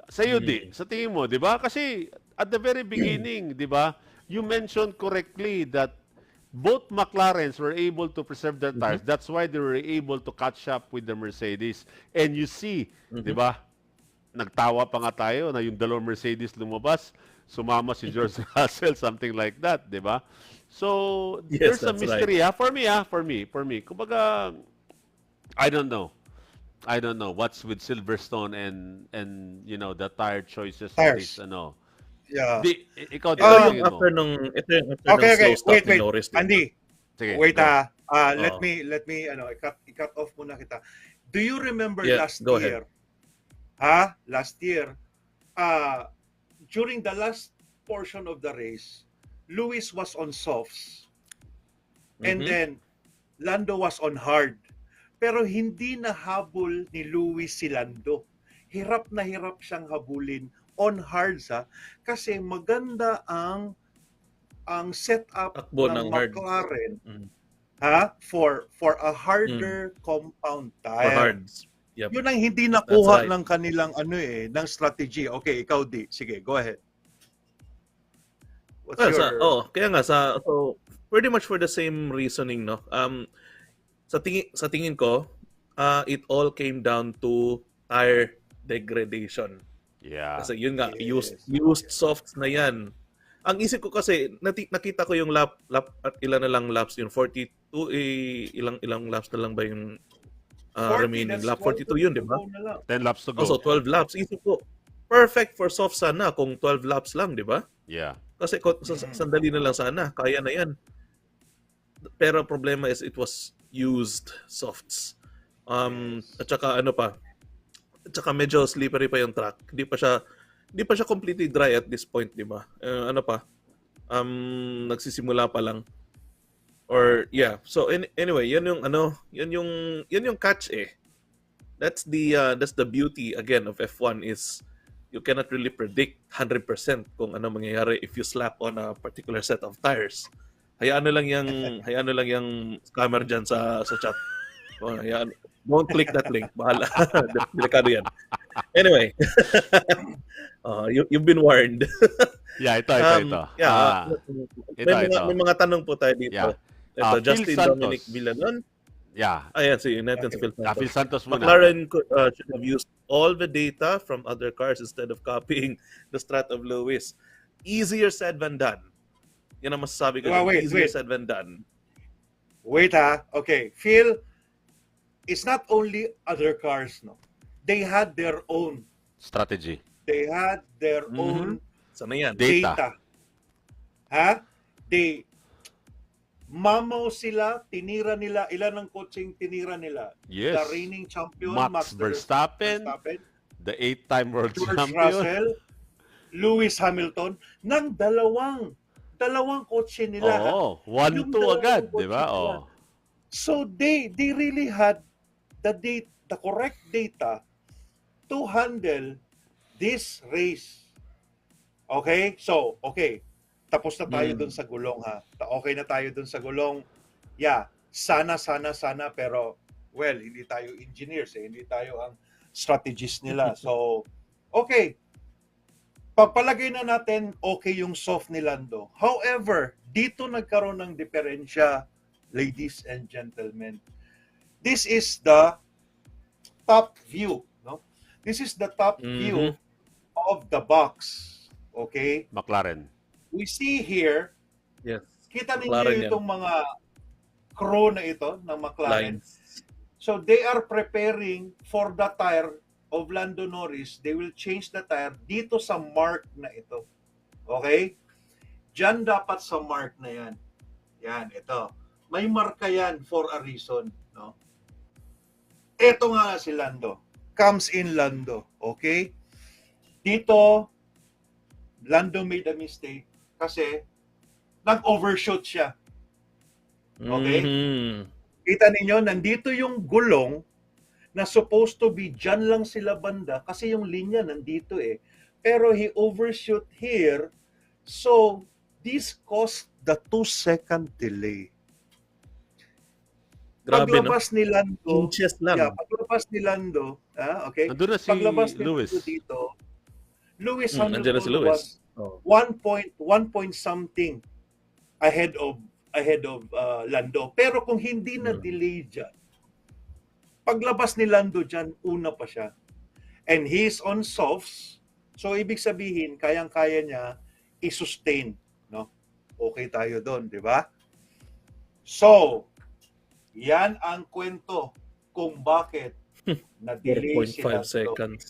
[SPEAKER 3] Sa iyo sa tingin mo, 'di ba? Kasi at the very beginning, 'di ba? You mentioned correctly that both McLarens were able to preserve their tires. That's why they were able to catch up with the Mercedes. And you see, 'di ba? Nagtawa pa nga tayo na yung dalawang Mercedes lumabas, sumama si George Russell, something like that, 'di ba? So,
[SPEAKER 4] Yes,
[SPEAKER 3] there's a
[SPEAKER 4] that's
[SPEAKER 3] mystery for me. Kumbaga, I don't know what's with Silverstone and the tire choices of
[SPEAKER 5] Tires.
[SPEAKER 3] this
[SPEAKER 5] Yeah.
[SPEAKER 3] Ikaw di
[SPEAKER 4] Ito
[SPEAKER 3] ba
[SPEAKER 4] yung
[SPEAKER 3] tingin mo?
[SPEAKER 4] after nung
[SPEAKER 5] Okay.
[SPEAKER 4] slow stop
[SPEAKER 5] Wait.
[SPEAKER 4] ni Norris.
[SPEAKER 5] Andy,
[SPEAKER 3] Sige,
[SPEAKER 5] wait
[SPEAKER 3] go.
[SPEAKER 5] let
[SPEAKER 4] Oo.
[SPEAKER 5] me i-cut off muna kita. Do you remember
[SPEAKER 4] Yeah,
[SPEAKER 5] last
[SPEAKER 4] go
[SPEAKER 5] year? Last year, during the last portion of the race, Lewis was on softs. And
[SPEAKER 4] Mhm.
[SPEAKER 5] then Lando was on hard. Pero hindi nahabol ni Lewis si Lando. Hirap na hirap siyang habulin on hards kasi maganda ang setup
[SPEAKER 4] Takbo
[SPEAKER 5] ng
[SPEAKER 4] ng hard.
[SPEAKER 5] McLaren
[SPEAKER 4] Mhm.
[SPEAKER 5] for a harder compound
[SPEAKER 4] For
[SPEAKER 5] tire.
[SPEAKER 4] hards. Yep.
[SPEAKER 5] Yun ang hindi nakuha
[SPEAKER 4] right.
[SPEAKER 5] ng kanilang ng strategy. Okay, ikaw di. Sige, go ahead. What's your
[SPEAKER 4] Kaya nga so pretty much for the same reasoning, no. Sa tingin ko, it all came down to tire degradation.
[SPEAKER 3] Yeah.
[SPEAKER 4] Kasi yun nga,
[SPEAKER 5] Yes.
[SPEAKER 4] used softs na yan. Ang isip ko kasi, nakita ko yung lap at ilan na lang laps yun, 42, ilang laps na lang ba yung
[SPEAKER 5] 40,
[SPEAKER 4] remaining?
[SPEAKER 5] that's
[SPEAKER 4] Lap 42 yun, di ba?
[SPEAKER 5] 12 na lang.
[SPEAKER 3] 10 laps to go.
[SPEAKER 4] Also, 12 laps. Isip ko, perfect for soft sana kung 12 laps lang, di ba?
[SPEAKER 3] Yeah.
[SPEAKER 4] Kasi sandali na lang sana, kaya na yan. Pero problema is it was used softs. At saka at saka medyo slippery pa yung track. Hindi pa siya completely dry at this point, di ba? Nagsisimula pa lang. Or yeah. So anyway, yan yung catch eh. That's the beauty again of F1 is you cannot really predict 100% kung ano mangyayari if you slap on a particular set of tires. Hayaan na lang yung scammer dyan sa chat. Oh, hayaan. Don't click that link. Bahala. Delikado yan. Anyway. You've been warned.
[SPEAKER 3] Yeah, ito.
[SPEAKER 4] Yeah, may mga tanong po tayo dito.
[SPEAKER 3] Yeah.
[SPEAKER 4] Ito,
[SPEAKER 3] Phil
[SPEAKER 4] Justin
[SPEAKER 3] Santos.
[SPEAKER 4] Dominic Villanon.
[SPEAKER 3] Yeah.
[SPEAKER 4] Ayan, si Nathan Phil Santos.
[SPEAKER 3] Phil Santos muna.
[SPEAKER 4] McLaren should have used all the data from other cars instead of copying the strat of Lewis. Easier said than done. Yan ang masasabi ko. Easier said than done.
[SPEAKER 5] Wait okay. Phil, it's not only other cars, no. They had their own
[SPEAKER 3] Strategy.
[SPEAKER 5] They had their own
[SPEAKER 4] Sana yan.
[SPEAKER 3] Data.
[SPEAKER 5] Mamaw sila, tinira nila, ilan ang coaching tinira nila?
[SPEAKER 3] Yes.
[SPEAKER 5] The reigning champion,
[SPEAKER 3] Max Verstappen, the 8-time world
[SPEAKER 5] George
[SPEAKER 3] champion.
[SPEAKER 5] Russell, Lewis Hamilton, ng dalawang kotse nila.
[SPEAKER 3] Oo,
[SPEAKER 5] Yung
[SPEAKER 3] 1-2 agad,
[SPEAKER 5] dalawang
[SPEAKER 3] di ba?
[SPEAKER 5] kotse nila.
[SPEAKER 3] Oh.
[SPEAKER 5] So they really had the correct data to handle this race. Okay? So, okay. Tapos na tayo dun sa gulong ha. Okay na tayo dun sa gulong. Yeah, sana pero well, hindi tayo engineers hindi tayo ang strategists nila. So, okay. Pagpalagay na natin okay yung soft ni Lando. However, dito nagkaroon ng diferensya, ladies and gentlemen. This is the top view, no? This is the top view of the box. Okay?
[SPEAKER 3] McLaren.
[SPEAKER 5] We see here,
[SPEAKER 4] Yes.
[SPEAKER 5] kita
[SPEAKER 4] McLaren
[SPEAKER 5] ninyo itong mga crew na ito ng McLaren.
[SPEAKER 4] Lines.
[SPEAKER 5] So they are preparing for the tire of Lando Norris. They will change the tire dito sa mark na ito. Okay? Diyan dapat sa mark na yan. Yan, ito. May marka yan for a reason. No? Ito nga si Lando. Comes in Lando. Okay? Dito, Lando made a mistake kasi nag-overshoot siya. Okay? Kita ninyo, nandito yung gulong na supposed to be dyan lang sila banda kasi yung linya nandito Pero he overshoot here. So, this caused the 2-second delay.
[SPEAKER 4] Grabe,
[SPEAKER 5] Paglabas ni Lando,
[SPEAKER 4] Inches lang.
[SPEAKER 5] paglabas ni Lando, okay?
[SPEAKER 3] Nandun na si
[SPEAKER 5] Paglabas ni
[SPEAKER 3] Lewis.
[SPEAKER 5] Lando dito, Lewis
[SPEAKER 4] Nandiyan na si Lewis.
[SPEAKER 5] was 1 point something ahead of Lando. Pero kung hindi na delay dyan, paglabas ni Lando dyan, una pa siya. And he's on softs. So, ibig sabihin, kayang-kaya niya i-sustain. No? Okay tayo doon, di ba? So, yan ang kwento kung bakit na-delay si
[SPEAKER 4] 4.5
[SPEAKER 5] Lando.
[SPEAKER 4] seconds.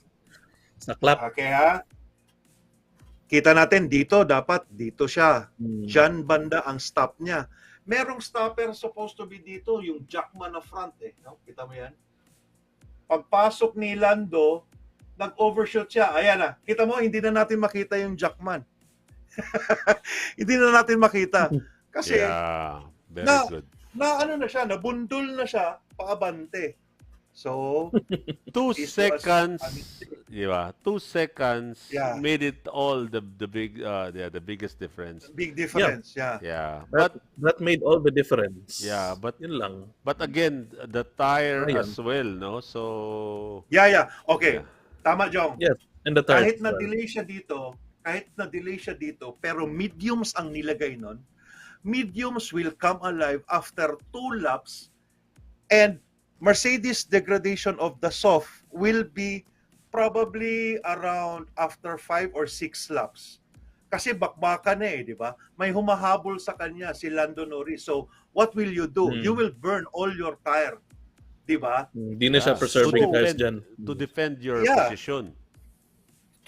[SPEAKER 4] Sa clap.
[SPEAKER 5] Okay ha? Kita natin dito, dapat dito siya. Diyan banda ang stop niya. Merong stopper supposed to be dito, yung Jackman na front No? Kita mo yan? Pagpasok ni Lando, nag-overshoot siya. Ayan na. Kita mo, hindi na natin makita yung Jackman. Hindi na natin makita. Kasi,
[SPEAKER 3] Yeah, very good.
[SPEAKER 5] ano na siya, nabundol na siya, paabante. So,
[SPEAKER 3] 2
[SPEAKER 5] it was
[SPEAKER 3] seconds,
[SPEAKER 5] a mistake.
[SPEAKER 3] di ba? 2 seconds
[SPEAKER 5] Yeah.
[SPEAKER 3] made it all the biggest difference.
[SPEAKER 5] Big difference, yeah.
[SPEAKER 3] Yeah,
[SPEAKER 4] That made all the difference.
[SPEAKER 3] Yeah, but-
[SPEAKER 4] Yun lang.
[SPEAKER 3] but again, the tire
[SPEAKER 4] Ayan.
[SPEAKER 3] as well, no? So
[SPEAKER 5] Yeah. Okay.
[SPEAKER 3] Yeah.
[SPEAKER 5] Tama, Jong.
[SPEAKER 4] Yes. And the tires.
[SPEAKER 5] Kahit na-delay siya dito, pero mediums ang nilagay nun, mediums will come alive after 2 laps and Mercedes degradation of the soft will be probably around after 5 or 6 laps. Kasi bakbakan di ba? May humahabol sa kanya si Lando Norris. So, what will you do? You will burn all your tire. Di ba?
[SPEAKER 4] Hindi na siya
[SPEAKER 3] Yeah.
[SPEAKER 4] preserving
[SPEAKER 3] So,
[SPEAKER 4] tires dyan.
[SPEAKER 3] to defend your
[SPEAKER 5] Yeah.
[SPEAKER 3] position.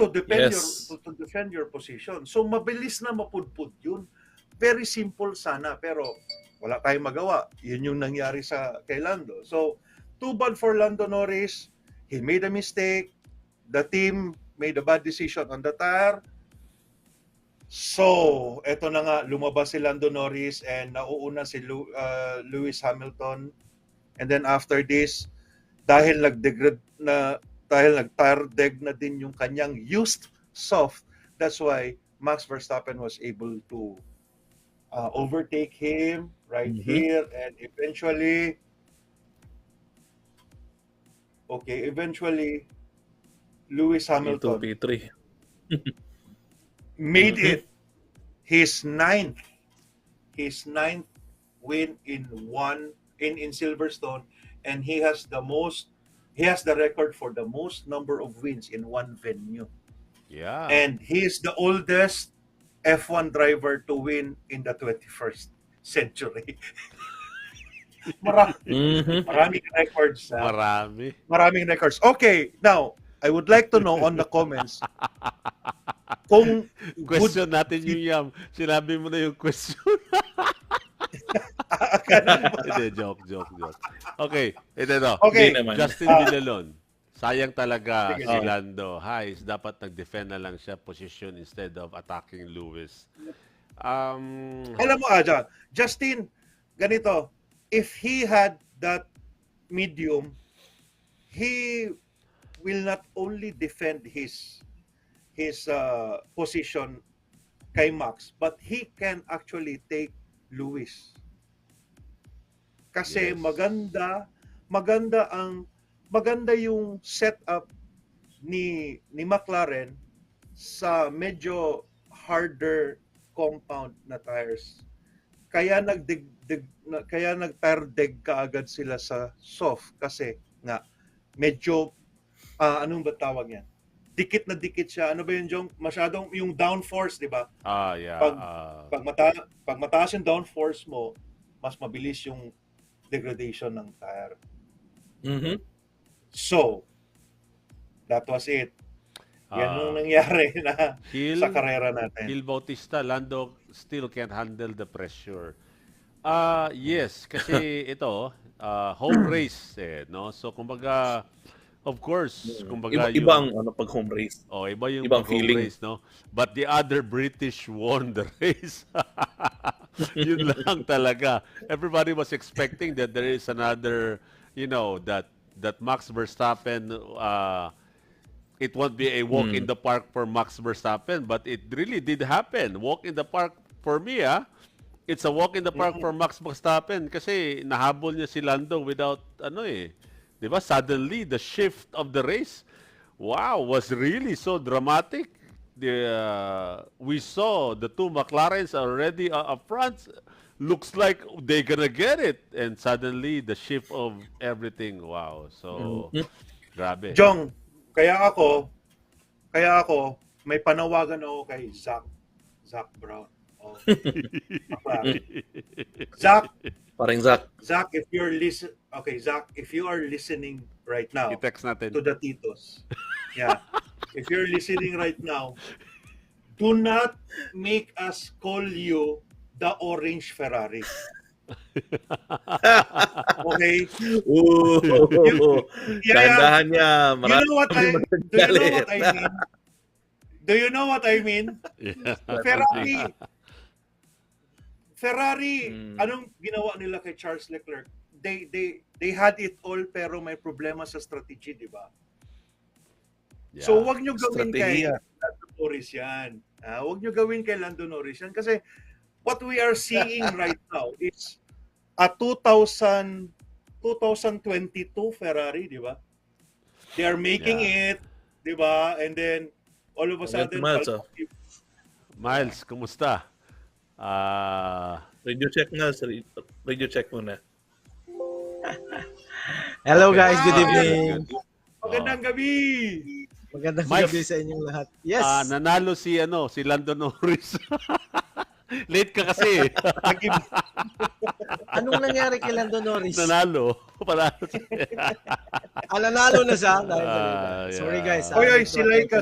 [SPEAKER 5] To defend
[SPEAKER 4] Yes.
[SPEAKER 5] to defend your position. So mabilis na mapudpud 'yun. Very simple sana pero wala tayong magawa. 'Yun yung nangyari sa kay Lando. So too bad for Lando Norris. He made a mistake. The team made a bad decision on the tire. So, eto na nga lumabas si Lando Norris and nauuna si Lewis Hamilton. And then after this, dahil nag-degrade na dahil nag-tire deg na din yung kanyang used soft, that's why Max Verstappen was able to overtake him right here, and eventually Lewis
[SPEAKER 4] P2,
[SPEAKER 5] Hamilton
[SPEAKER 4] P3.
[SPEAKER 5] made it his ninth win in Silverstone, and he has the record for the most number of wins in one venue,
[SPEAKER 3] Yeah.
[SPEAKER 5] and he is the oldest F1 driver to win in the 21st century. Maraming records.
[SPEAKER 3] Marami.
[SPEAKER 5] Maraming records. Okay, now I would like to know on the comments kung
[SPEAKER 3] Question natin yung Yam. Sinabi mo na yung question. Hindi, joke. Okay, ito no.
[SPEAKER 5] Okay.
[SPEAKER 4] Hindi naman.
[SPEAKER 3] Justin Villalon. Sayang talaga
[SPEAKER 5] Sige,
[SPEAKER 3] si
[SPEAKER 5] sige.
[SPEAKER 3] Lando. Hayes, dapat nag-defend na lang siya position instead of attacking Lewis.
[SPEAKER 5] Alam mo, Aja, Justin, ganito, if he had that medium, he will not only defend his position kay Max, but he can actually take Lewis. Kasi
[SPEAKER 3] Yes.
[SPEAKER 5] maganda yung setup ni McLaren sa medyo harder compound na tires. Kaya nag-tire deg kaagad sila sa soft kasi nga medyo anong ba tawag yan? Dikit na dikit siya. Ano ba yun, Jong? Masyadong yung downforce, di ba?
[SPEAKER 3] Yeah.
[SPEAKER 5] Pag mataas yung downforce mo, mas mabilis yung degradation ng tire. So, that was it. Yan yung nangyari na sa karera natin.
[SPEAKER 3] Gil Bautista, Lando still can't handle the pressure. Yes, kasi ito, home race no? So kumbaga, of course, kumbaga
[SPEAKER 4] Ibang pag home race.
[SPEAKER 3] iba yung
[SPEAKER 4] ibang
[SPEAKER 3] home
[SPEAKER 4] feeling.
[SPEAKER 3] race, no? But the other British won the race. Yun lang talaga. Everybody was expecting that there is another, that Max Verstappen, it won't be a walk in the park for Max Verstappen, but it really did happen. Walk in the park for me, it's a walk in the park for Max Verstappen kasi nahabol niya si Lando without, di ba? Suddenly, the shift of the race, wow, was really so dramatic. We saw the two McLarens already up front. Looks like they're gonna get it, and suddenly the shift of everything. Wow, so grabe.
[SPEAKER 5] Jong, kaya ako may panawagan ako kay Zach Brown. Oh. Zach,
[SPEAKER 4] Zach,
[SPEAKER 5] if you're if you are listening right now
[SPEAKER 3] I-text natin.
[SPEAKER 5] to the Titos. Yeah. If you're listening right now, do not make us call you the orange Ferrari. Okay?
[SPEAKER 4] Dahan niya.
[SPEAKER 5] Do you know what I mean? Do you know what I mean?
[SPEAKER 3] Yeah.
[SPEAKER 5] Ferrari, anong ginawa nila kay Charles Leclerc? They had it all pero may problema sa strategy, di ba?
[SPEAKER 3] Yeah.
[SPEAKER 5] So wag nyo gawin kay
[SPEAKER 4] Strategiya.
[SPEAKER 5] Lando Norris yan. Wag nyo gawin kay Lando Norris yan kasi what we are seeing right now is a 2022 Ferrari, di ba? They are making it, di ba? And then all of a sudden,
[SPEAKER 3] Miles, kumusta?
[SPEAKER 4] Radio check muna.
[SPEAKER 6] Hello guys, good
[SPEAKER 3] Okay.
[SPEAKER 6] evening.
[SPEAKER 5] Magandang gabi!
[SPEAKER 6] Magandang
[SPEAKER 3] Mike.
[SPEAKER 6] gabi sa inyong lahat. Yes.
[SPEAKER 3] Nanalo si Lando Norris. Late ka kasi.
[SPEAKER 6] Anong nangyari kay Lando Norris?
[SPEAKER 3] Nanalo. Panalo siya.
[SPEAKER 6] Nanalo na siya. Dahil
[SPEAKER 3] Yeah.
[SPEAKER 6] Sorry guys.
[SPEAKER 5] Oy, si Laika,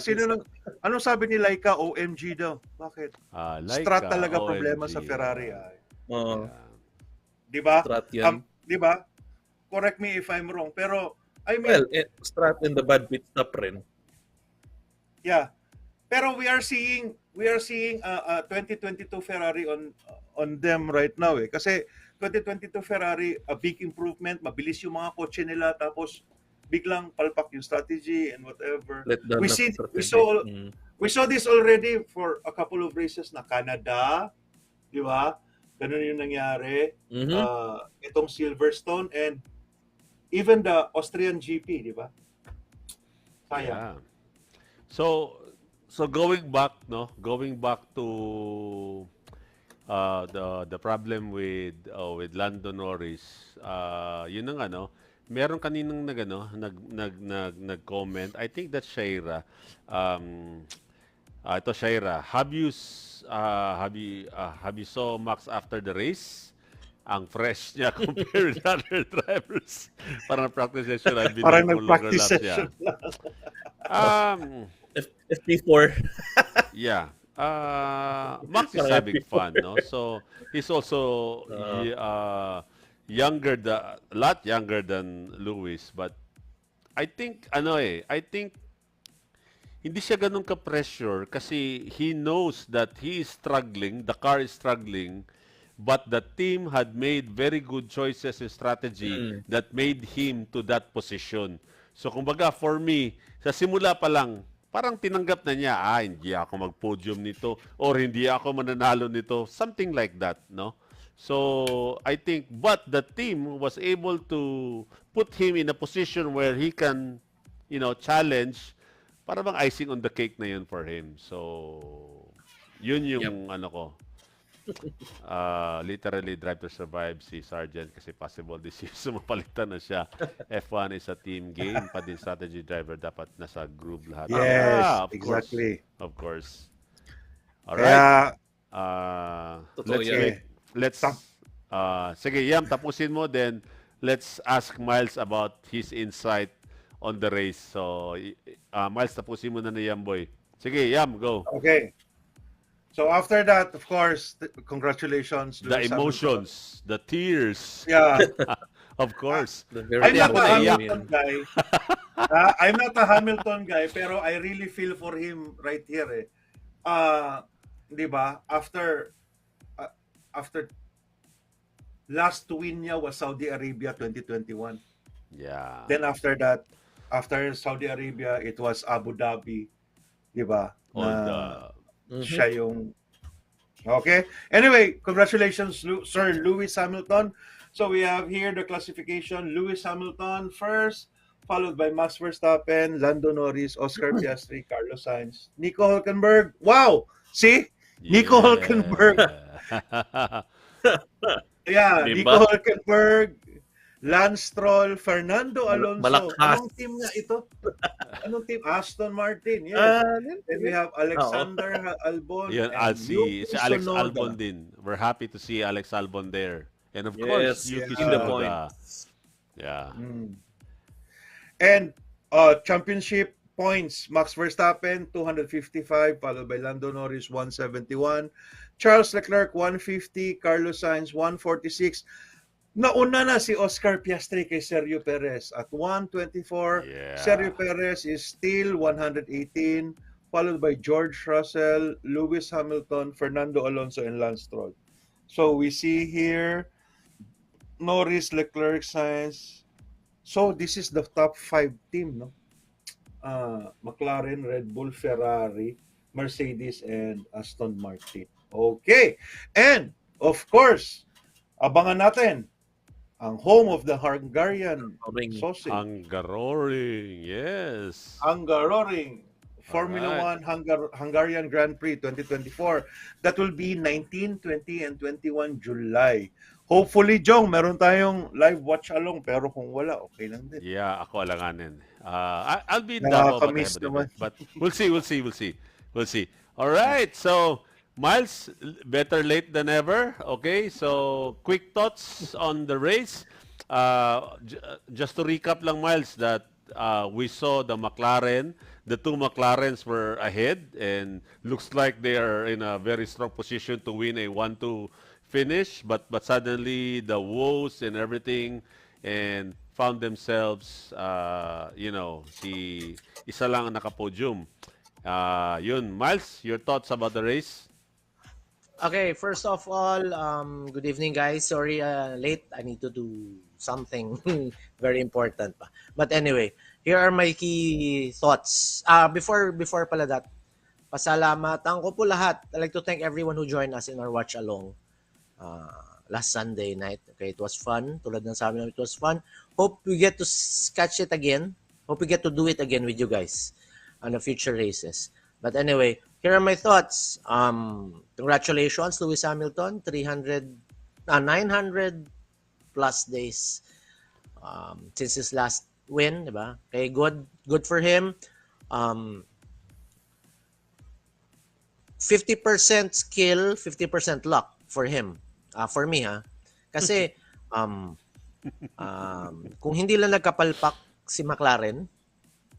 [SPEAKER 5] anong sabi ni Laika? OMG daw. Bakit?
[SPEAKER 3] Laika,
[SPEAKER 5] Strat talaga
[SPEAKER 3] OMG.
[SPEAKER 5] problema sa Ferrari.
[SPEAKER 4] Oo.
[SPEAKER 5] Di ba?
[SPEAKER 4] Strat yan.
[SPEAKER 5] Di ba? Correct me if I'm wrong. Pero, I mean,
[SPEAKER 4] Well, strat in the bad pit stop rin.
[SPEAKER 5] yeah. Pero we are seeing 2022 Ferrari on them right now Kasi 2022 Ferrari, a big improvement, mabilis yung mga kotse nila, tapos biglang palpak yung strategy and whatever.
[SPEAKER 4] Let down
[SPEAKER 5] We
[SPEAKER 4] na
[SPEAKER 5] see, we
[SPEAKER 4] strategy.
[SPEAKER 5] saw, we saw this already for a couple of races na Canada, di ba? Ganun yung nangyari.
[SPEAKER 4] Mhm.
[SPEAKER 5] Itong Silverstone and even the Austrian GP, di ba? Sayang.
[SPEAKER 3] Yeah. So going back, no, going back to the problem with Lando Norris, yun ang ano, meron kaninang nag-comment. I think that's Shaira. Ito Shaira, have you saw Max after the race? Ang fresh niya compared with other drivers. Parang practice session, I've been
[SPEAKER 5] Parang
[SPEAKER 3] doing for longer
[SPEAKER 5] nag-practice
[SPEAKER 3] laps,
[SPEAKER 5] session lang.
[SPEAKER 4] FP4.
[SPEAKER 3] Yeah. Max is
[SPEAKER 4] Parang
[SPEAKER 3] having
[SPEAKER 4] FP4.
[SPEAKER 3] fun, no? So he's also younger, a lot younger than Lewis. But I think, I think hindi siya ganun ka-pressure kasi he knows that he is struggling, the car is struggling, but the team had made very good choices in strategy that made him to that position. So kumbaga for me, sa simula pa lang, parang tinanggap na niya, hindi ako mag-podium nito or hindi ako mananalo nito, something like that, no? So I think, but the team was able to put him in a position where he can, challenge, para bang icing on the cake na yun for him. So yun yung ano ko. Literally Drive to Survive si Sargent kasi possible this year mapalitan na siya. F1 is a team game, pa din strategy driver dapat nasa group lahat.
[SPEAKER 5] Yes,
[SPEAKER 3] Of
[SPEAKER 5] exactly.
[SPEAKER 3] course. Of course. All
[SPEAKER 5] Kaya,
[SPEAKER 3] right.
[SPEAKER 4] Totoo yan.
[SPEAKER 3] Sige, Yam, tapusin mo then let's ask Miles about his insight on the race. So, Miles, tapusin mo na Yam boy. Sige, Yam, go.
[SPEAKER 5] okay. So after that, of course, congratulations.
[SPEAKER 3] The
[SPEAKER 5] Lewis
[SPEAKER 3] emotions, the tears.
[SPEAKER 5] Hamilton. Yeah.
[SPEAKER 3] Of course.
[SPEAKER 4] The very
[SPEAKER 5] I'm not a
[SPEAKER 3] naiyak.
[SPEAKER 5] Hamilton guy. I'm not a Hamilton guy, pero I really feel for him right here. Di ba? After last win niya was Saudi Arabia 2021.
[SPEAKER 3] Yeah.
[SPEAKER 5] Then after that, after Saudi Arabia, it was Abu Dhabi. Di ba?
[SPEAKER 3] All
[SPEAKER 5] Na
[SPEAKER 3] the
[SPEAKER 5] siya yung... Okay. Anyway, congratulations, Sir Lewis Hamilton. So we have here the classification. Lewis Hamilton first, followed by Max Verstappen, Lando Norris, Oscar Piastri, Carlos Sainz, Nico Hülkenberg. Wow! See? Nico Hülkenberg. Yeah,
[SPEAKER 4] Diba?
[SPEAKER 5] Nico Hülkenberg, Lance Stroll, Fernando Alonso.
[SPEAKER 4] Malakas.
[SPEAKER 5] Anong team nga ito? Anong team? Aston Martin. Yes. Then we have Alexander Albon
[SPEAKER 3] Yan,
[SPEAKER 5] and
[SPEAKER 3] si
[SPEAKER 5] Yuki
[SPEAKER 3] Alex
[SPEAKER 5] Tsunoda.
[SPEAKER 3] Albon din. We're happy to see Alex Albon there. And of
[SPEAKER 4] Yes,
[SPEAKER 3] course, Yuki
[SPEAKER 4] in the
[SPEAKER 3] Tsunoda.
[SPEAKER 4] points.
[SPEAKER 3] Yeah.
[SPEAKER 5] And championship points, Max Verstappen 255, followed by Lando Norris 171, Charles Leclerc 150, Carlos Sainz 146. Nauna na si Oscar Piastri kay Sergio Perez at 124.
[SPEAKER 3] Yeah.
[SPEAKER 5] Sergio Perez is still 118, followed by George Russell, Lewis Hamilton, Fernando Alonso, and Lance Stroll. So we see here Norris, Leclerc, Sainz. So this is the top 5 team, no? McLaren, Red Bull, Ferrari, Mercedes, and Aston Martin. Okay. And of course, abangan natin ang home of the Hungarian sausage.
[SPEAKER 3] Hungaroring, yes.
[SPEAKER 5] Hungaroring. Formula
[SPEAKER 3] Alright.
[SPEAKER 5] 1 Hungarian Grand Prix 2024. That will be 19, 20, and 21 July. Hopefully, Jong, meron tayong live watch along. Pero kung wala, okay lang din.
[SPEAKER 3] Yeah, ako alanganin. I'll be in Davao, but, I
[SPEAKER 5] Nakakamiss
[SPEAKER 3] have an
[SPEAKER 5] naman.
[SPEAKER 3] event. But we'll see. All right, so Miles, better late than ever. Okay, so quick thoughts on the race. Just to recap lang, Miles, that we saw the McLaren. The two McLarens were ahead and looks like they are in a very strong position to win a 1-2 finish. But suddenly the woes and everything and found themselves, si isa lang ang nakapodium. Yun, Miles, your thoughts about the race?
[SPEAKER 6] Okay, first of all, good evening, guys. Sorry, late. I need to do something very important pa. But anyway, here are my key thoughts. Before pala that, pasalamatan ko po lahat. I'd like to thank everyone who joined us in our watch along last Sunday night. Okay, it was fun. Tulad ng sabi namin, it was fun. Hope we get to catch it again. Hope we get to do it again with you guys on the future races. But anyway, here are my thoughts. Congratulations, Lewis Hamilton. 900 plus days since his last win, di ba? Okay, good for him. 50% skill, 50% luck for him. For me, Kasi kung hindi lang nagkapalpak si McLaren,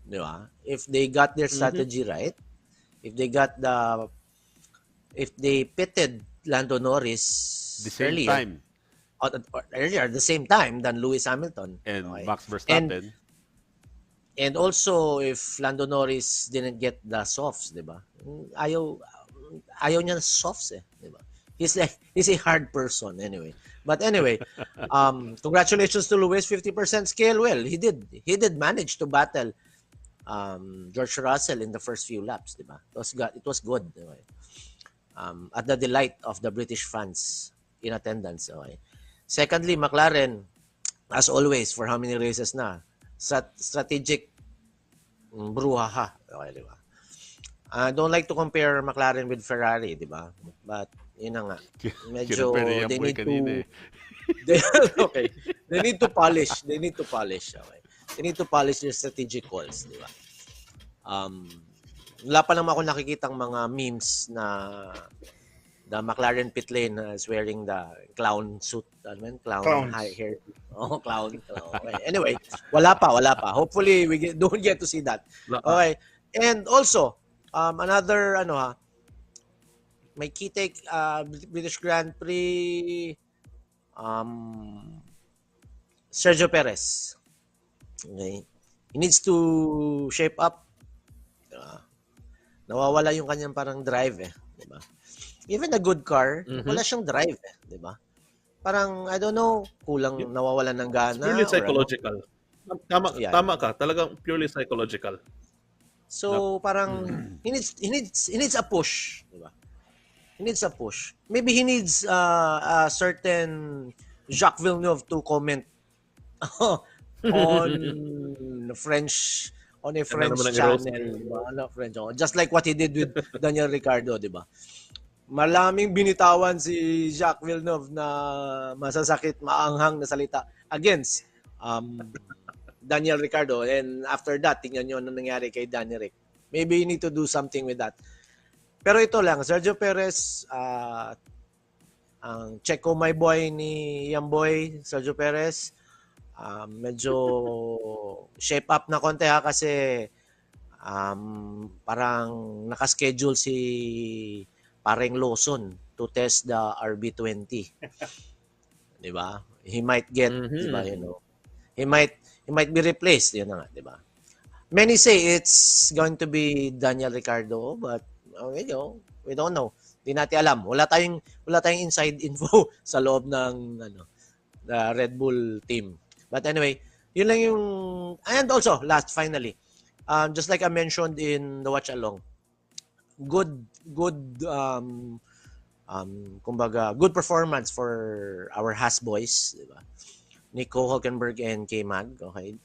[SPEAKER 6] di ba? If they got their strategy right, if they pitted Lando Norris
[SPEAKER 3] The same
[SPEAKER 6] earlier,
[SPEAKER 3] time.
[SPEAKER 6] Earlier, the same time than Lewis Hamilton.
[SPEAKER 3] And
[SPEAKER 6] Okay.
[SPEAKER 3] Max Verstappen.
[SPEAKER 6] And also, if Lando Norris didn't get the softs, di ba? Ayaw niya ng softs di ba? He's a hard person anyway. But anyway, congratulations to Lewis, 50% skill. Well, he did manage to battle George Russell in the first few laps, di ba? It was good. Okay? At the delight of the British fans in attendance. Okay? Secondly, McLaren, as always, for how many races na, strategic bruhaha. Okay, di ba? I don't like to compare McLaren with Ferrari, di ba? But, yun na nga. Medyo,
[SPEAKER 3] Kinapere yan
[SPEAKER 6] they
[SPEAKER 3] boy
[SPEAKER 6] need
[SPEAKER 3] kanina
[SPEAKER 6] to... Okay. They need to polish. Okay. They need to polish their strategic calls, di ba? Wala pa naman ako nakikitang mga memes na the McLaren pit lane is wearing the clown suit. Ano yun?
[SPEAKER 5] Clowns.
[SPEAKER 6] High hair. Oh, clown. Okay. Anyway, wala pa. Hopefully, don't get to see that. Okay. And also, another, may key take, British Grand Prix, Sergio Perez. Okay. He needs to shape up. Nawawala yung kanyang parang drive di ba? Even a good car, wala siyang drive di ba? Parang I don't know, kulang nawawalan ng gana.
[SPEAKER 4] Purely
[SPEAKER 6] or
[SPEAKER 4] psychological. Tama,
[SPEAKER 6] Yeah.
[SPEAKER 4] tama ka. Talagang purely psychological.
[SPEAKER 6] So parang he needs a push, di ba? He needs a push. Maybe he needs a certain Jacques Villeneuve to comment on a French
[SPEAKER 4] naman ang
[SPEAKER 6] channel, French. Just like what he did with Daniel Ricciardo, di ba? Malaming binitawan si Jacques Villeneuve na masasakit, maanghang na salita against Daniel Ricciardo. And after that, tingnan nyo ano nangyari kay Danny Ric. Maybe you need to do something with that. Pero ito lang, Sergio Perez, ang Checo my boy ni Yamboy, Sergio Perez, medyo shape up na konti kasi parang nakaschedule si Pareng Lawson to test the RB20. 'Di ba? He might get, 'di ba, he might be replaced, yun na nga, 'di ba? Many say it's going to be Daniel Ricciardo, but we don't know. Hindi natin alam. Wala tayong inside info sa loob ng the Red Bull team. But anyway, yun lang yung... And also, finally, just like I mentioned in the watch along, good performance for our Haas boys, di ba? Nico Hülkenberg and K-Mag, okay?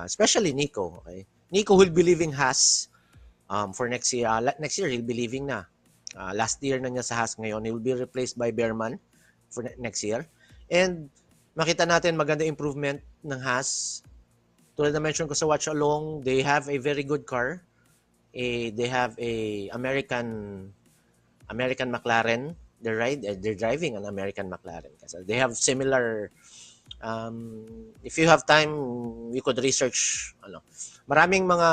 [SPEAKER 6] Especially Nico, okay? Nico will be leaving Haas for next year. Next year, he'll be leaving na. Last year na niya sa Haas ngayon. He will be replaced by Behrman for next year. And makita natin maganda improvement ng Haas. Tulad na mention ko sa watch along, they have a very good car. They have a American McLaren. They're driving an American McLaren. Kasi they have similar. If you have time, you could research. Maraming mga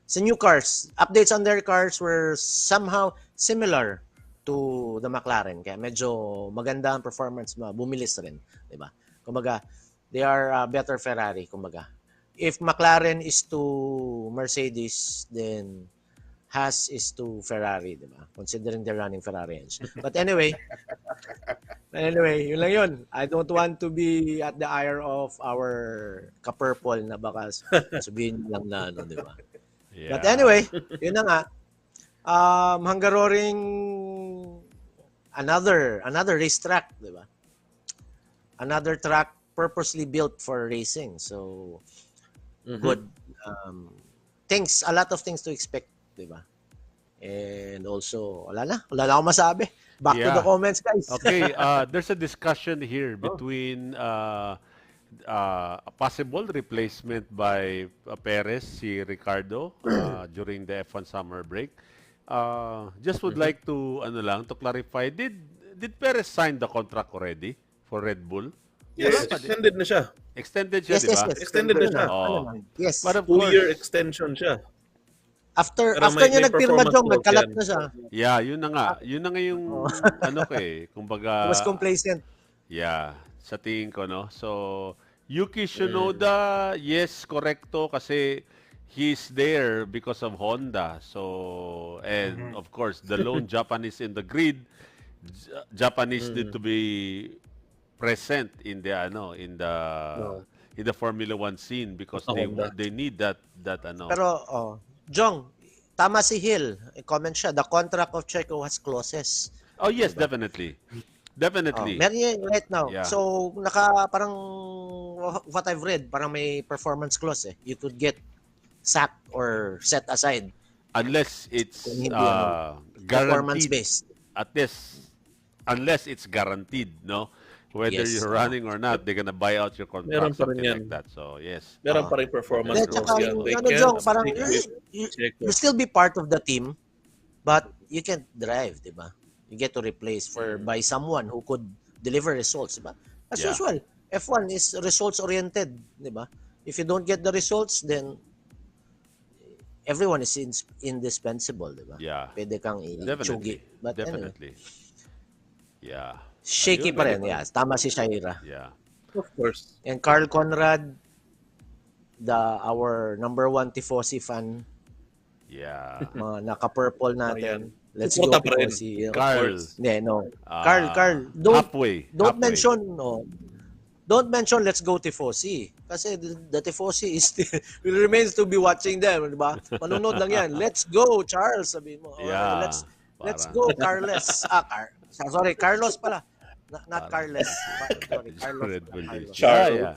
[SPEAKER 6] sa new cars, updates on their cars were somehow similar to the McLaren. Kaya medyo maganda ang performance, bumilis rin, 'di ba? Kumbaga, they are better Ferrari, kumbaga. If McLaren is to Mercedes, then Haas is to Ferrari, di ba? Considering they're running Ferrari engine. But anyway, yun lang yun. I don't want to be at the ire of our ka-purple na baka sabihin lang na ano, di ba?
[SPEAKER 3] Yeah.
[SPEAKER 6] But anyway, yun na nga. Hungaroring another racetrack, di ba? Another track purposely built for racing. So, good. A lot of things to expect, di ba? And also, wala na akong masabi. Back to
[SPEAKER 3] Yeah.
[SPEAKER 6] the comments, guys.
[SPEAKER 3] Okay, there's a discussion here between a possible replacement by Perez, si Ricardo, during the F1 summer break. Just would like to to clarify, did Perez sign the contract already for Red Bull?
[SPEAKER 4] Yes, extended na siya.
[SPEAKER 3] Extended siya,
[SPEAKER 6] Yes,
[SPEAKER 3] di
[SPEAKER 6] yes,
[SPEAKER 3] ba?
[SPEAKER 6] yes.
[SPEAKER 4] Extended na siya.
[SPEAKER 3] Oh.
[SPEAKER 6] Yes.
[SPEAKER 3] But of course,
[SPEAKER 4] 2-year extension siya.
[SPEAKER 6] After
[SPEAKER 4] Pero
[SPEAKER 6] niya
[SPEAKER 4] may
[SPEAKER 6] nagpirma,
[SPEAKER 4] performance
[SPEAKER 6] Jong,
[SPEAKER 4] clause
[SPEAKER 6] nagkalat
[SPEAKER 4] yan.
[SPEAKER 6] na siya.
[SPEAKER 3] yeah, yun na nga. Yun na nga yung, kumbaga,
[SPEAKER 6] He was complacent.
[SPEAKER 3] yeah, sa tingin ko, no? So, Yuki Tsunoda, yes, correcto, kasi he's there because of Honda. So, and of course, the lone Japanese in the grid, Japanese need to be present in the in the Formula 1 scene because
[SPEAKER 4] Honda.
[SPEAKER 3] they need that
[SPEAKER 6] Pero, Jong, tama si Hill. Comment siya, the contract of Checo has clauses.
[SPEAKER 3] Oh yes, definitely. Definitely.
[SPEAKER 6] Meron yan right now.
[SPEAKER 3] Yeah.
[SPEAKER 6] So, parang what I've read, parang may performance clause eh. You could get sacked or set aside.
[SPEAKER 3] Unless it's
[SPEAKER 6] Kung hindi,
[SPEAKER 3] guaranteed.
[SPEAKER 6] performance-based.
[SPEAKER 3] At least, unless it's guaranteed, no? Whether
[SPEAKER 6] Yes.
[SPEAKER 3] you're running or not, they're gonna buy out your contract,
[SPEAKER 4] Meron pa rin
[SPEAKER 3] something
[SPEAKER 4] yan.
[SPEAKER 3] like that. So, yes.
[SPEAKER 4] Meron pa rin performance
[SPEAKER 6] Then,
[SPEAKER 4] clause
[SPEAKER 6] tsaka,
[SPEAKER 4] yan. They
[SPEAKER 6] ano,
[SPEAKER 4] can't
[SPEAKER 6] Jong, parang,
[SPEAKER 4] take it.
[SPEAKER 6] you still be part of the team, but you can't drive, di ba? You get to replace by someone who could deliver results, di ba? As
[SPEAKER 3] Yeah.
[SPEAKER 6] usual, F1 is results-oriented, di ba? If you don't get the results, then everyone is indispensable, di ba?
[SPEAKER 3] Yeah.
[SPEAKER 6] Pwede kang
[SPEAKER 3] Definitely.
[SPEAKER 6] i-chugi. But anyway,
[SPEAKER 3] Definitely. Yeah.
[SPEAKER 6] shaky
[SPEAKER 3] Ayun,
[SPEAKER 6] pa rin.
[SPEAKER 3] very
[SPEAKER 6] Yeah, tama si Shaira.
[SPEAKER 3] Yeah.
[SPEAKER 4] Of course.
[SPEAKER 6] And Carl Conrad, our number one Tifosi fan,
[SPEAKER 3] Yeah.
[SPEAKER 6] mga naka-purple natin. Let's
[SPEAKER 4] Suporta
[SPEAKER 6] go
[SPEAKER 4] pa rin.
[SPEAKER 6] Tifosi.
[SPEAKER 3] Carl.
[SPEAKER 6] Hindi, no.
[SPEAKER 3] Ah,
[SPEAKER 6] Carl,
[SPEAKER 3] halfway.
[SPEAKER 6] don't
[SPEAKER 3] halfway.
[SPEAKER 6] mention, don't mention let's go Tifosi. Kasi the Tifosi is will remains to be watching them, di ba? Manunod lang yan. Let's go, Charles, sabi mo.
[SPEAKER 3] Yeah.
[SPEAKER 6] Let's
[SPEAKER 3] Parang-
[SPEAKER 6] go, Carles. Sorry, Carlos pala. Not Carles. Sorry, Carlos.
[SPEAKER 3] Red Bull
[SPEAKER 6] Carlos.
[SPEAKER 3] is-
[SPEAKER 4] Charles.
[SPEAKER 3] Yeah, yeah.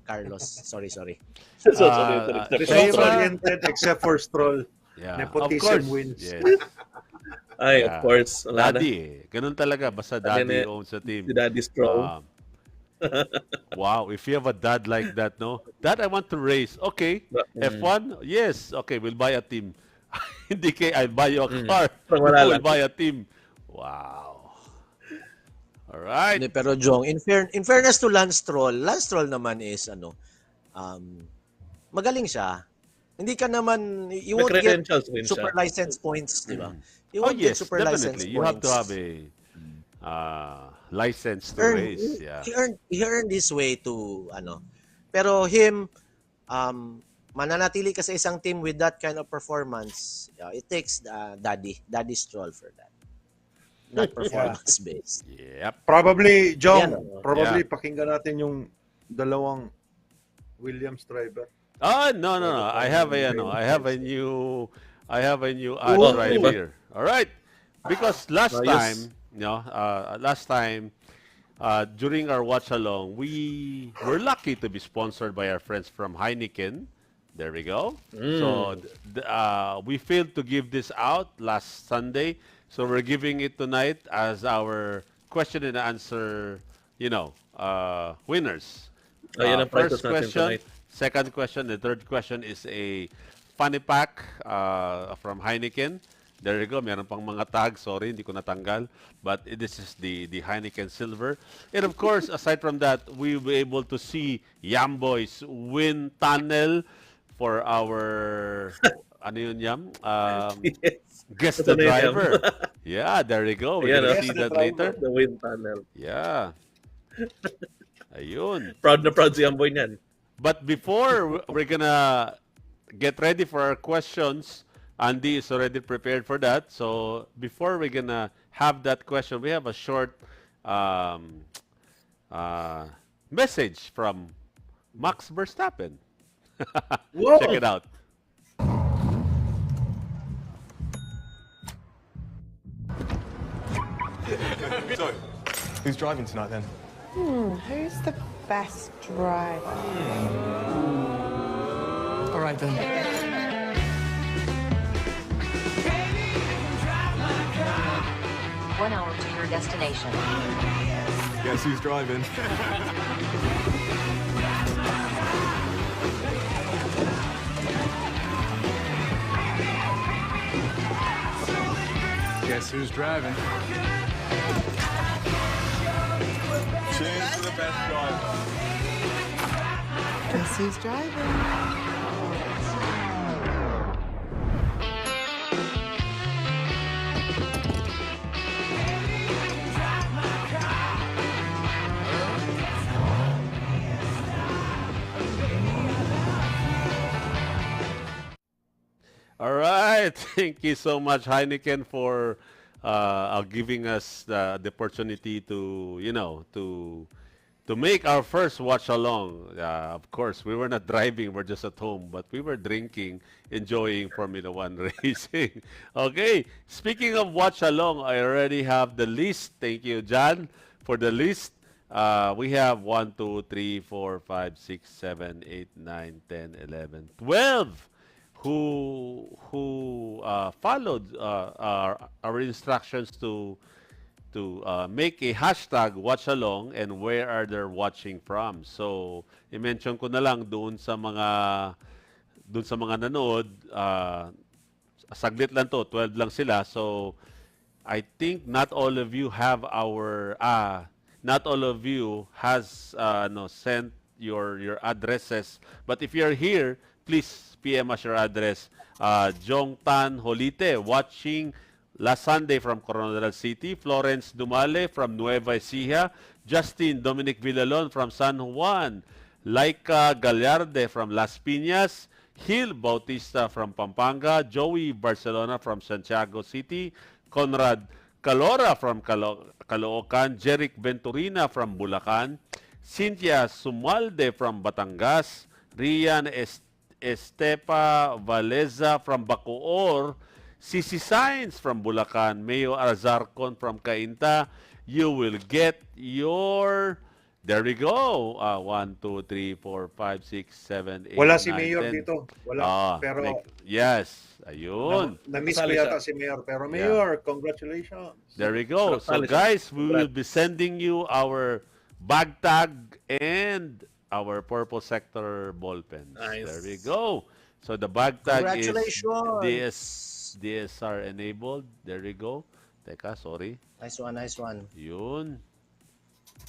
[SPEAKER 6] Carlos. Sorry.
[SPEAKER 4] Sorry.
[SPEAKER 5] Results-oriented except for Stroll.
[SPEAKER 3] Yeah.
[SPEAKER 5] Nepotism
[SPEAKER 3] Of course.
[SPEAKER 5] wins.
[SPEAKER 3] Yes.
[SPEAKER 4] Ay,
[SPEAKER 3] Yeah.
[SPEAKER 4] of course. Wala na.
[SPEAKER 3] Daddy eh. Ganun talaga. Basta daddy
[SPEAKER 4] Ano
[SPEAKER 3] owns the team.
[SPEAKER 4] Si Daddy Stroll.
[SPEAKER 3] Wow, if you have a dad like that, no? Dad, I want to race. Okay. F1? Yes. Okay, we'll buy a team. Hindi I'll buy you a car.
[SPEAKER 4] Pag wala
[SPEAKER 3] We'll
[SPEAKER 4] lang.
[SPEAKER 3] buy a team. Wow. Alright.
[SPEAKER 6] Hindi, pero Jong, in fairness to Lance Stroll naman is magaling siya. Hindi ka naman, you
[SPEAKER 4] May
[SPEAKER 6] won't get
[SPEAKER 4] credentials rin
[SPEAKER 6] super
[SPEAKER 4] siya.
[SPEAKER 6] license points, di ba? You
[SPEAKER 3] Oh
[SPEAKER 6] won't get
[SPEAKER 3] yes,
[SPEAKER 6] super license
[SPEAKER 3] definitely. You have to have
[SPEAKER 6] points.
[SPEAKER 3] a license to
[SPEAKER 6] Earn-
[SPEAKER 3] race. Yeah.
[SPEAKER 6] He earned his way to, pero him, mananatili ka sa isang team with that kind of performance, it takes Daddy Stroll for that. Not performance-based.
[SPEAKER 3] Yep.
[SPEAKER 5] Probably,
[SPEAKER 6] Yan,
[SPEAKER 5] Jong,
[SPEAKER 6] oh.
[SPEAKER 5] pakinggan natin yung dalawang Williams driver.
[SPEAKER 3] Oh no. I have a new ad
[SPEAKER 4] Oh,
[SPEAKER 3] right
[SPEAKER 4] diba?
[SPEAKER 3] here. All right. Because last
[SPEAKER 4] Ayos.
[SPEAKER 3] time, during our watch along, we were lucky to be sponsored by our friends from Heineken. There we go. So we failed to give this out last Sunday, so we're giving it tonight as our question and answer, winners.
[SPEAKER 4] Ayan ang prizes
[SPEAKER 3] First
[SPEAKER 4] natin
[SPEAKER 3] question,
[SPEAKER 4] tonight.
[SPEAKER 3] second question, the third question is a funny pack from Heineken. There you go. Meron pang mga tags. Sorry, hindi ko natanggal. But this is the Heineken Silver. And of course, aside from that, we'll be able to see Yam Boys win tunnel for our, ano yun, Yam?
[SPEAKER 4] Yes.
[SPEAKER 3] Guess
[SPEAKER 4] Ito
[SPEAKER 3] the
[SPEAKER 4] na yun, Yam.
[SPEAKER 3] driver. Yeah, there you go. We're
[SPEAKER 4] Ayan,
[SPEAKER 3] gonna
[SPEAKER 4] oh.
[SPEAKER 3] see that later.
[SPEAKER 4] The wind tunnel.
[SPEAKER 3] Yeah. Ayun.
[SPEAKER 4] Proud na proud si Amboy niyan.
[SPEAKER 3] But before we're gonna get ready for our questions, Andy is already prepared for that. So before we're gonna have that question, we have a short um, message from Max Verstappen.
[SPEAKER 5] Whoa!
[SPEAKER 3] Check it out.
[SPEAKER 7] So, who's driving tonight then?
[SPEAKER 8] Who's the best driver?
[SPEAKER 2] All right then.
[SPEAKER 9] 1 hour to your destination.
[SPEAKER 7] Guess who's driving? Guess who's driving? Cheers to the best driver.
[SPEAKER 8] Guess who's driving?
[SPEAKER 3] All right. Thank you so much, Heineken, for giving us the opportunity to, to make our first watch along. Of course, we were not driving, we're just at home, but we were drinking, enjoying Formula One racing. Okay, speaking of watch along, I already have the list. Thank you, John, for the list. We have 1, 2, 3, 4, 5, 6, 7, 8, 9, 10, 11, 12 who followed our instructions to make a hashtag watch along and where are they watching from. So, i-mention ko na lang doon sa mga nanood, saglit lang to, 12 lang sila. So, I think not all of you have not all of you has sent your addresses. But if you're here, please PM us your address. Jong Tan Holite, watching last Sunday from Coronadal City. Florence Dumale from Nueva Ecija. Justin Dominic Villalon from San Juan. Laika Gallarde from Las Piñas. Gil Bautista from Pampanga. Joey Barcelona from Santiago City. Conrad Calora from Caloocan. Jeric Venturina from Bulacan. Cynthia Sumalde from Batangas. Rian Estepa Valeza from Bacoor. Sisi Sainz from Bulacan. Mayo Arzarcon from Cainta. You will get your... There we go. 1, 2, 3, 4, 5, 6, 7, 8,
[SPEAKER 5] Wala si
[SPEAKER 3] 9,
[SPEAKER 5] Mayor
[SPEAKER 3] 10.
[SPEAKER 5] dito. Wala. Pero
[SPEAKER 3] Yes. Ayun.
[SPEAKER 5] na-miss ko
[SPEAKER 4] Kasali
[SPEAKER 5] yata
[SPEAKER 4] siya.
[SPEAKER 5] si Mayor. Pero Mayor, congratulations.
[SPEAKER 3] There we go. So
[SPEAKER 4] Kasali siya.
[SPEAKER 3] guys, we will be sending you our bag tag and our purple sector ball pens.
[SPEAKER 4] Nice.
[SPEAKER 3] There we go. So the bag tag is
[SPEAKER 6] Congratulations.
[SPEAKER 3] DSR enabled. There we go. Teka, sorry.
[SPEAKER 6] Nice one, nice one.
[SPEAKER 3] Yun.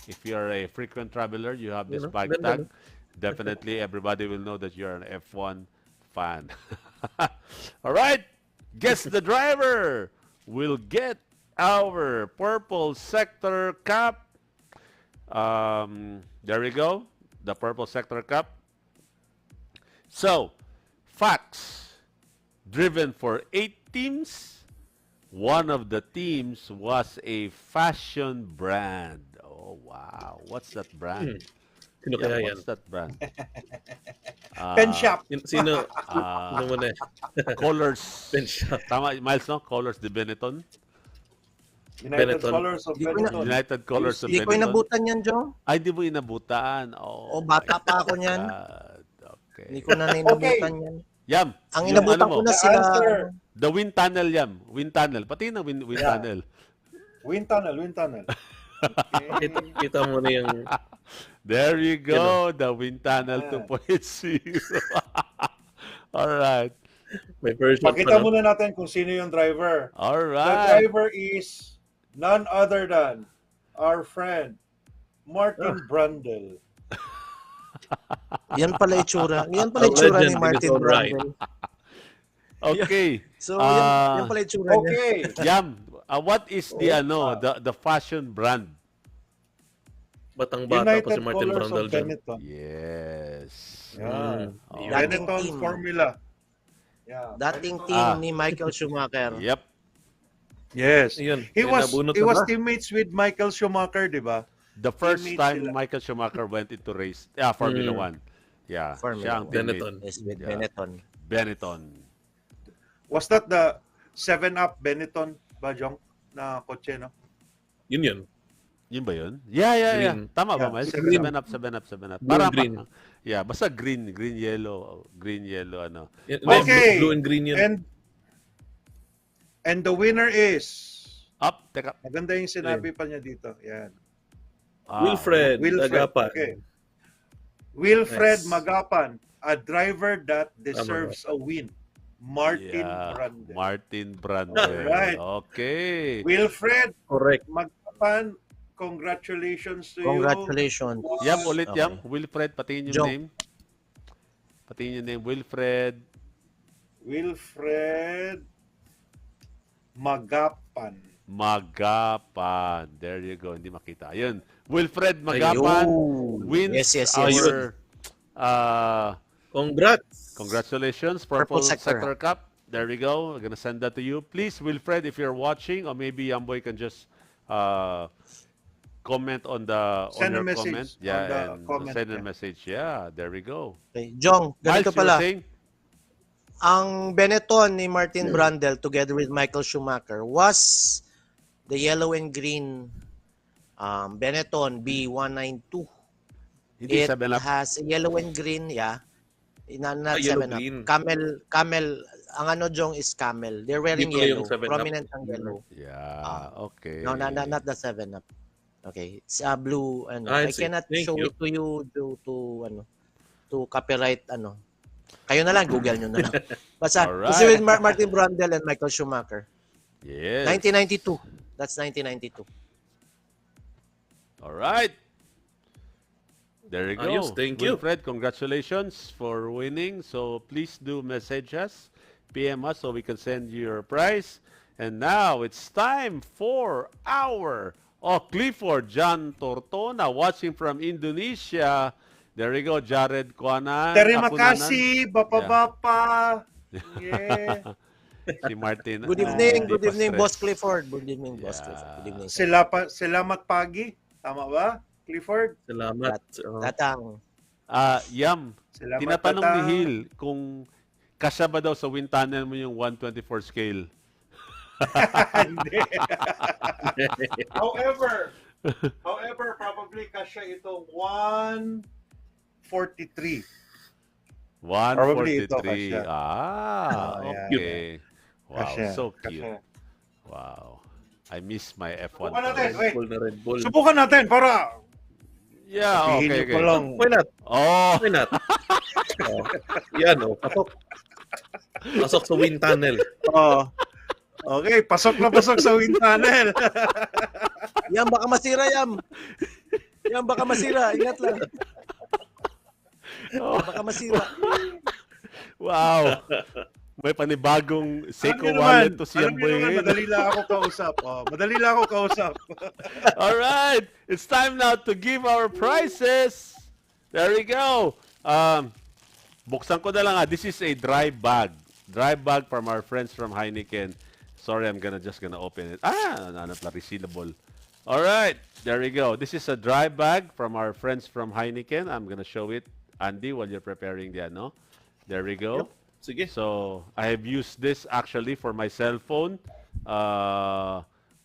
[SPEAKER 3] If you're a frequent traveler, you have this
[SPEAKER 4] Yun,
[SPEAKER 3] bag
[SPEAKER 4] ganda,
[SPEAKER 3] tag. Definitely, everybody will know that you're an F1 fan. All right. Guess the driver will get our purple sector cap. There we go. The purple sector cap. So, facts. Driven for 8 teams. One of the teams was a fashion brand. Oh, wow. What's that brand?
[SPEAKER 4] Sino kaya yan?
[SPEAKER 3] What's that brand?
[SPEAKER 5] Pen shop.
[SPEAKER 4] Sino muna?
[SPEAKER 3] Colors.
[SPEAKER 4] Pen shop.
[SPEAKER 3] Tama, Miles, no? Colors de Benetton.
[SPEAKER 5] United
[SPEAKER 4] Benetton.
[SPEAKER 5] Colors of
[SPEAKER 6] Di ko na-
[SPEAKER 5] Benetton.
[SPEAKER 3] United Colors of
[SPEAKER 6] Hindi ko
[SPEAKER 3] Benetton.
[SPEAKER 6] inabutan yan, Jong.
[SPEAKER 3] Ay, di mo inabutan. Oh,
[SPEAKER 6] Bata pa ako niyan.
[SPEAKER 3] God. Okay.
[SPEAKER 6] Hindi ko na inabutan yan.
[SPEAKER 3] Yam.
[SPEAKER 6] Ang
[SPEAKER 3] yung
[SPEAKER 6] inabutan
[SPEAKER 3] ano mo,
[SPEAKER 6] ko na
[SPEAKER 5] The
[SPEAKER 6] sila.
[SPEAKER 5] answer.
[SPEAKER 3] The wind tunnel, Yam. Wind tunnel. Pati na wind
[SPEAKER 5] Yeah.
[SPEAKER 3] tunnel.
[SPEAKER 5] Wind tunnel, wind tunnel.
[SPEAKER 4] Kita mo na yung...
[SPEAKER 3] There you go. The wind tunnel
[SPEAKER 5] Yeah.
[SPEAKER 3] 2.0. All right.
[SPEAKER 4] May version
[SPEAKER 5] Pakita
[SPEAKER 4] pa, no?
[SPEAKER 5] muna natin kung sino yung driver.
[SPEAKER 3] All
[SPEAKER 5] The
[SPEAKER 3] right.
[SPEAKER 5] driver is none other than our friend Martin Brundle.
[SPEAKER 6] Yan pala itsura. Yan pala
[SPEAKER 4] A
[SPEAKER 6] itsura
[SPEAKER 4] legend
[SPEAKER 6] ni
[SPEAKER 4] in
[SPEAKER 6] Martin
[SPEAKER 4] his own right.
[SPEAKER 6] Brundle.
[SPEAKER 3] Okay.
[SPEAKER 6] So, yan pala itsura niya.
[SPEAKER 5] Okay.
[SPEAKER 3] Yam. What is the fashion brand?
[SPEAKER 4] Batang bata pa si
[SPEAKER 5] United
[SPEAKER 4] Martin
[SPEAKER 5] Colors
[SPEAKER 4] Brundle
[SPEAKER 5] of
[SPEAKER 4] dyan.
[SPEAKER 5] Benetton.
[SPEAKER 3] Yes.
[SPEAKER 5] Yeah.
[SPEAKER 3] Oh.
[SPEAKER 6] Dating
[SPEAKER 5] Benetton
[SPEAKER 6] team.
[SPEAKER 5] Formula. Yeah.
[SPEAKER 6] Dating
[SPEAKER 5] Benetton.
[SPEAKER 6] team ni Michael Schumacher.
[SPEAKER 3] Yep.
[SPEAKER 5] Yes.
[SPEAKER 4] Ayun,
[SPEAKER 5] He
[SPEAKER 4] may
[SPEAKER 5] was
[SPEAKER 4] nabunot
[SPEAKER 5] he
[SPEAKER 4] na
[SPEAKER 5] was
[SPEAKER 4] ba?
[SPEAKER 5] teammates with Michael Schumacher, di ba?
[SPEAKER 3] The first
[SPEAKER 5] Teammates
[SPEAKER 3] time
[SPEAKER 5] sila.
[SPEAKER 3] Michael Schumacher went into race, Formula 1. Yeah,
[SPEAKER 6] Formula
[SPEAKER 3] siya ang
[SPEAKER 6] 1.
[SPEAKER 3] teammate.
[SPEAKER 4] Benetton.
[SPEAKER 6] Is with
[SPEAKER 3] Yeah.
[SPEAKER 6] Benetton.
[SPEAKER 3] Benetton.
[SPEAKER 5] Was that the 7-Up Benetton ba, Jong? Na kotse, no?
[SPEAKER 4] Yun.
[SPEAKER 3] Yun ba yun? Yeah.
[SPEAKER 4] Green.
[SPEAKER 3] Tama ba,
[SPEAKER 5] Yeah,
[SPEAKER 3] Miles?
[SPEAKER 5] green.
[SPEAKER 3] 7 up.
[SPEAKER 4] Blue and green.
[SPEAKER 3] Yeah, basta green, yellow, ano.
[SPEAKER 5] Okay.
[SPEAKER 4] Blue and green yun.
[SPEAKER 5] And the winner is
[SPEAKER 3] Teka.
[SPEAKER 5] maganda yung sinabi pa niya dito. Yan.
[SPEAKER 4] Wilfred Agapan.
[SPEAKER 5] Okay. Wilfred
[SPEAKER 4] Yes.
[SPEAKER 5] Magapan, a driver that deserves a win. Martin Brandel.
[SPEAKER 3] Martin Brandel.
[SPEAKER 5] Alright.
[SPEAKER 3] Okay.
[SPEAKER 5] Wilfred
[SPEAKER 4] Correct.
[SPEAKER 5] Magapan, congratulations to
[SPEAKER 6] Congratulations.
[SPEAKER 5] you.
[SPEAKER 3] Yam, ulit
[SPEAKER 6] Okay.
[SPEAKER 3] yam. Wilfred, patingin yung
[SPEAKER 6] Jong.
[SPEAKER 3] name. Patingin yung name. Wilfred.
[SPEAKER 5] Wilfred Magapan.
[SPEAKER 3] There you go. Hindi makita. Ayun. Wilfred Magapan wins
[SPEAKER 6] Yes.
[SPEAKER 3] our
[SPEAKER 4] Congrats.
[SPEAKER 3] congratulations, Purple
[SPEAKER 6] Purple Sector.
[SPEAKER 3] Sector Cup. There we go. We're gonna send that to you. Please, Wilfred, if you're watching, or maybe Yamboy can just comment on
[SPEAKER 5] Send a
[SPEAKER 3] your
[SPEAKER 5] message
[SPEAKER 3] comment. Yeah,
[SPEAKER 5] on the
[SPEAKER 3] and
[SPEAKER 5] comment,
[SPEAKER 3] send a
[SPEAKER 5] yeah.
[SPEAKER 3] message. Yeah, there we go.
[SPEAKER 6] Okay. Jong,
[SPEAKER 3] Miles,
[SPEAKER 6] ganito
[SPEAKER 3] you were
[SPEAKER 6] pala.
[SPEAKER 3] saying?
[SPEAKER 6] Ang Benetton ni Martin Brundle together with Michael Schumacher was the yellow and green Benetton B192.
[SPEAKER 3] Hindi
[SPEAKER 6] It
[SPEAKER 3] 7 up.
[SPEAKER 6] has yellow and green, yeah. Not
[SPEAKER 4] yellow
[SPEAKER 6] 7 up.
[SPEAKER 4] green.
[SPEAKER 6] Camel, ang ano Jong is camel. They're wearing
[SPEAKER 4] Hindi pala
[SPEAKER 6] yellow.
[SPEAKER 4] yung 7 up.
[SPEAKER 6] Prominent ang yellow.
[SPEAKER 3] Yeah, okay.
[SPEAKER 6] No, not the 7 up. Okay. It's blue ano.
[SPEAKER 4] I
[SPEAKER 6] I
[SPEAKER 4] see.
[SPEAKER 6] cannot
[SPEAKER 4] Thank
[SPEAKER 6] show
[SPEAKER 4] you.
[SPEAKER 6] it to you to copyright ano. Kayo na lang, Google nyo na lang. Basta,
[SPEAKER 3] Alright.
[SPEAKER 6] this is with Martin Brundle and Michael Schumacher.
[SPEAKER 3] Yes.
[SPEAKER 6] 1992. That's 1992.
[SPEAKER 3] All right. There you go.
[SPEAKER 4] Ayos, thank you.
[SPEAKER 3] Wilfred, congratulations for winning. So please do message us, PM us so we can send you your prize. And now it's time for our Clifford John Tortona watching from Indonesia. There you go, Jared Kuanan.
[SPEAKER 5] Terima
[SPEAKER 3] Kapunanan.
[SPEAKER 5] kasih, Bapa-Bapa. Yeah.
[SPEAKER 3] Si Martin.
[SPEAKER 6] Good
[SPEAKER 3] hindi
[SPEAKER 6] evening, good
[SPEAKER 3] pa
[SPEAKER 6] evening,
[SPEAKER 3] stress.
[SPEAKER 6] Boss Clifford. Good evening, Boss
[SPEAKER 3] Yeah.
[SPEAKER 6] Clifford. Good evening. sir.
[SPEAKER 5] Selamat pagi. Tama ba, Clifford?
[SPEAKER 4] Salamat.
[SPEAKER 6] Tatang.
[SPEAKER 3] Yam,
[SPEAKER 5] Selamat
[SPEAKER 3] tinatanong ni
[SPEAKER 5] Tatang.
[SPEAKER 3] Hill kung kasya ba daw sa wind tunnel mo yung 124 scale.
[SPEAKER 5] Hindi. However, probably kasya ito 143.
[SPEAKER 3] 143.
[SPEAKER 5] kasya.
[SPEAKER 3] Okay.
[SPEAKER 5] yeah.
[SPEAKER 3] Wow,
[SPEAKER 5] Kasya,
[SPEAKER 3] so cute.
[SPEAKER 5] kasya.
[SPEAKER 3] Wow. I miss my F1.
[SPEAKER 5] Subukan natin.
[SPEAKER 3] toys.
[SPEAKER 5] Wait.
[SPEAKER 4] Bull na Red Bull.
[SPEAKER 5] Subukan natin para
[SPEAKER 3] Yeah,
[SPEAKER 5] sabihin
[SPEAKER 3] okay,
[SPEAKER 5] niyo
[SPEAKER 3] okay.
[SPEAKER 5] pa lang.
[SPEAKER 4] Why not?
[SPEAKER 3] Oh,
[SPEAKER 4] Why not? Yan pasok. Pasok sa wind tunnel.
[SPEAKER 5] Oh. Okay, pasok na pasok sa wind tunnel.
[SPEAKER 6] Yan, baka masira, Yam. Yan, baka masira. Ingat lang. Baka masira.
[SPEAKER 3] wow. May panibagong Seiko
[SPEAKER 5] Alam niyo
[SPEAKER 3] wallet
[SPEAKER 5] naman,
[SPEAKER 3] to si
[SPEAKER 5] alam niyo
[SPEAKER 3] Yamboy
[SPEAKER 5] naman,
[SPEAKER 3] ngayon.
[SPEAKER 5] madali lang ako kausap. Madali lang ako kausap.
[SPEAKER 3] All right, it's time now to give our prizes. There we go. Buksan ko na lang. This is a dry bag. Dry bag from our friends from Heineken. Sorry, I'm just gonna open it. Not resealable. All right, there we go. This is a dry bag from our friends from Heineken. I'm gonna show it, Andy, while you're preparing the ano. There we go.
[SPEAKER 4] Sige.
[SPEAKER 3] So I have used this actually for my cell phone.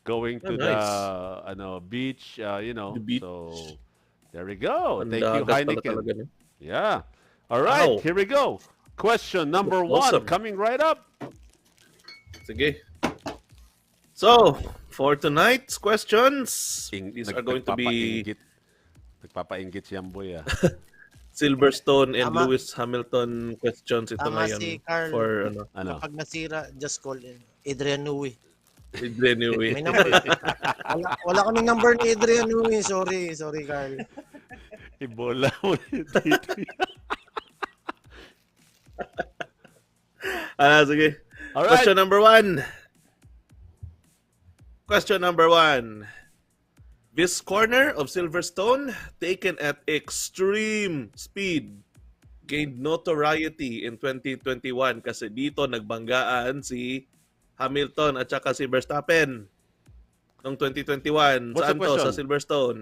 [SPEAKER 3] Going to
[SPEAKER 4] nice.
[SPEAKER 3] the beach,
[SPEAKER 4] The beach.
[SPEAKER 3] So there we go.
[SPEAKER 4] Ang
[SPEAKER 3] Thank you,
[SPEAKER 4] dagat pala
[SPEAKER 3] Heineken.
[SPEAKER 4] talaga, no?
[SPEAKER 3] Yeah. All right,
[SPEAKER 4] Wow.
[SPEAKER 3] here we go. Question number
[SPEAKER 4] Awesome.
[SPEAKER 3] 1 coming right up.
[SPEAKER 4] Sige. So, for tonight's questions, these are going to be
[SPEAKER 3] Nagpapainggit si Yamboy.
[SPEAKER 4] Silverstone and
[SPEAKER 6] Tama.
[SPEAKER 4] Lewis Hamilton questions ito
[SPEAKER 6] Tama
[SPEAKER 4] ngayon
[SPEAKER 6] si Carl.
[SPEAKER 4] for
[SPEAKER 3] Ano?
[SPEAKER 6] Kapag nasira, just call Adrian Nui.
[SPEAKER 4] Adrian Newey.
[SPEAKER 6] May number. wala kaming number ni Adrian Nui. Sorry, Carl.
[SPEAKER 3] Ibola mo dito.
[SPEAKER 4] Sige.
[SPEAKER 3] All right.
[SPEAKER 4] Question number one. This corner of Silverstone taken at extreme speed. gained notoriety in 2021 kasi dito nagbanggaan si Hamilton at saka si Verstappen noong 2021.
[SPEAKER 3] What's the
[SPEAKER 4] Saan to? Sa
[SPEAKER 3] question?
[SPEAKER 4] Silverstone.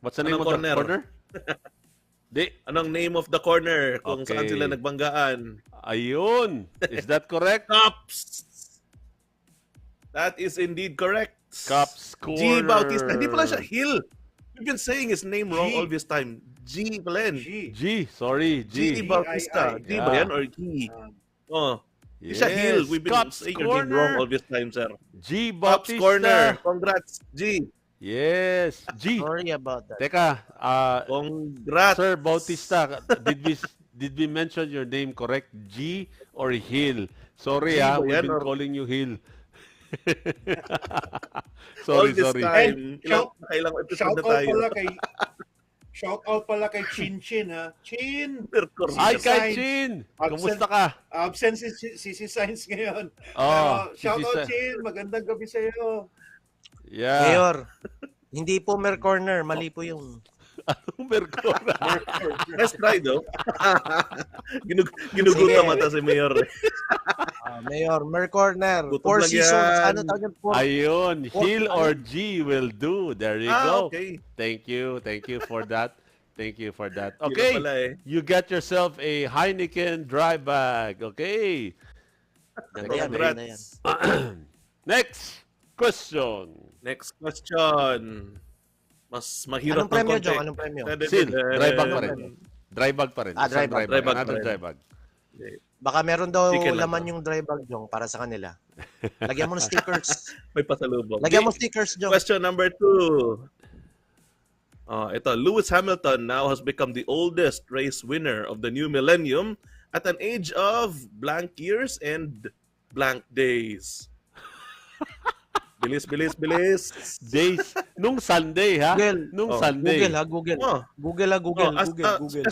[SPEAKER 3] What's the name
[SPEAKER 4] Anong
[SPEAKER 3] of the
[SPEAKER 4] corner?
[SPEAKER 3] corner? Di,
[SPEAKER 4] Anong name of the corner kung saan
[SPEAKER 3] Okay.
[SPEAKER 4] sila nagbanggaan?
[SPEAKER 3] ayun. Is that correct?
[SPEAKER 4] Cups! That is indeed correct.
[SPEAKER 3] Cups
[SPEAKER 4] G.
[SPEAKER 3] corner.
[SPEAKER 4] Bautista. Hindi pala siya Hill. We've been saying his name wrong
[SPEAKER 5] G.
[SPEAKER 4] all this time. G. Glenn.
[SPEAKER 5] G.
[SPEAKER 3] G, sorry,
[SPEAKER 4] G.
[SPEAKER 3] G.
[SPEAKER 4] Bautista.
[SPEAKER 5] I.
[SPEAKER 4] G ba
[SPEAKER 3] Yeah.
[SPEAKER 4] yan or G?
[SPEAKER 5] Um,
[SPEAKER 4] Oh. Hindi siya Hill. We've been
[SPEAKER 3] Cups
[SPEAKER 4] saying your name wrong all
[SPEAKER 3] corner.
[SPEAKER 4] this time, sir.
[SPEAKER 3] G
[SPEAKER 4] Cups corner.
[SPEAKER 3] Bautista.
[SPEAKER 4] Congrats, G.
[SPEAKER 3] Yes, G.
[SPEAKER 6] Sorry about that.
[SPEAKER 3] Teka,
[SPEAKER 4] Congrats.
[SPEAKER 3] Sir Bautista, did we mention your name correct? G or Hill? Sorry
[SPEAKER 4] G ba
[SPEAKER 3] we've
[SPEAKER 4] yan
[SPEAKER 3] been
[SPEAKER 4] or-
[SPEAKER 3] calling you Hill.
[SPEAKER 4] All
[SPEAKER 3] sorry,
[SPEAKER 4] this
[SPEAKER 3] sorry.
[SPEAKER 4] time.
[SPEAKER 5] shout-
[SPEAKER 4] Ilang episode
[SPEAKER 5] Shout
[SPEAKER 4] na
[SPEAKER 5] out
[SPEAKER 4] tayo.
[SPEAKER 5] pala kay Chin Chin ha. Chin.
[SPEAKER 3] Ay,
[SPEAKER 5] Si
[SPEAKER 3] kay
[SPEAKER 5] Sainz.
[SPEAKER 3] Chin!
[SPEAKER 5] Absent.
[SPEAKER 3] Kumusta ka?
[SPEAKER 5] Absent si Sainz ngayon.
[SPEAKER 3] Oh,
[SPEAKER 5] Shout
[SPEAKER 3] si
[SPEAKER 5] out
[SPEAKER 3] Sa-
[SPEAKER 5] Chin. Magandang gabi sa iyo.
[SPEAKER 3] Yeah.
[SPEAKER 6] Mayor, hindi po Mer Corner, mali po yung...
[SPEAKER 3] Mercora.
[SPEAKER 4] Let's try, though. Ginugutom
[SPEAKER 6] Sige.
[SPEAKER 4] mata si Mayor.
[SPEAKER 6] Mayor, Mer Corner,
[SPEAKER 4] Gutom
[SPEAKER 6] 4
[SPEAKER 4] lang
[SPEAKER 6] seasons,
[SPEAKER 4] yan.
[SPEAKER 6] ano tawag yan?
[SPEAKER 3] Ayun, Hill or G will do. There you go.
[SPEAKER 4] Okay.
[SPEAKER 3] Thank you for that. Thank you for that.
[SPEAKER 4] Yun
[SPEAKER 3] Okay,
[SPEAKER 4] pala eh.
[SPEAKER 3] you get yourself a Heineken dry bag. Okay.
[SPEAKER 6] Ganda yan, maganda yan.
[SPEAKER 3] Next question.
[SPEAKER 4] Next question. Mas mahirap
[SPEAKER 6] Anong premyo,
[SPEAKER 4] ng konti.
[SPEAKER 6] Jong? Anong premyo?
[SPEAKER 3] Seal, dry bag pa rin. Dry bag pa rin.
[SPEAKER 6] Ah, dry
[SPEAKER 3] Isang
[SPEAKER 6] bag.
[SPEAKER 4] Dry bag pa
[SPEAKER 3] Another
[SPEAKER 4] rin.
[SPEAKER 3] dry bag.
[SPEAKER 6] Baka meron daw
[SPEAKER 4] Chicken lang
[SPEAKER 6] laman
[SPEAKER 4] to.
[SPEAKER 6] yung dry bag, Jong, para sa kanila. Lagyan mo ng stickers.
[SPEAKER 4] May pasalubong.
[SPEAKER 6] Lagyan mo stickers, Jong.
[SPEAKER 4] Question number 2. Ito, Lewis Hamilton now has become the oldest race winner of the new millennium at an age of blank years and blank days. Bilis.
[SPEAKER 3] Days. Nung Sunday, ha?
[SPEAKER 6] Google.
[SPEAKER 3] Nung
[SPEAKER 4] Oh,
[SPEAKER 3] Sunday.
[SPEAKER 6] Google, ha? Google.
[SPEAKER 4] Oh.
[SPEAKER 6] Google, ha? Google. Google.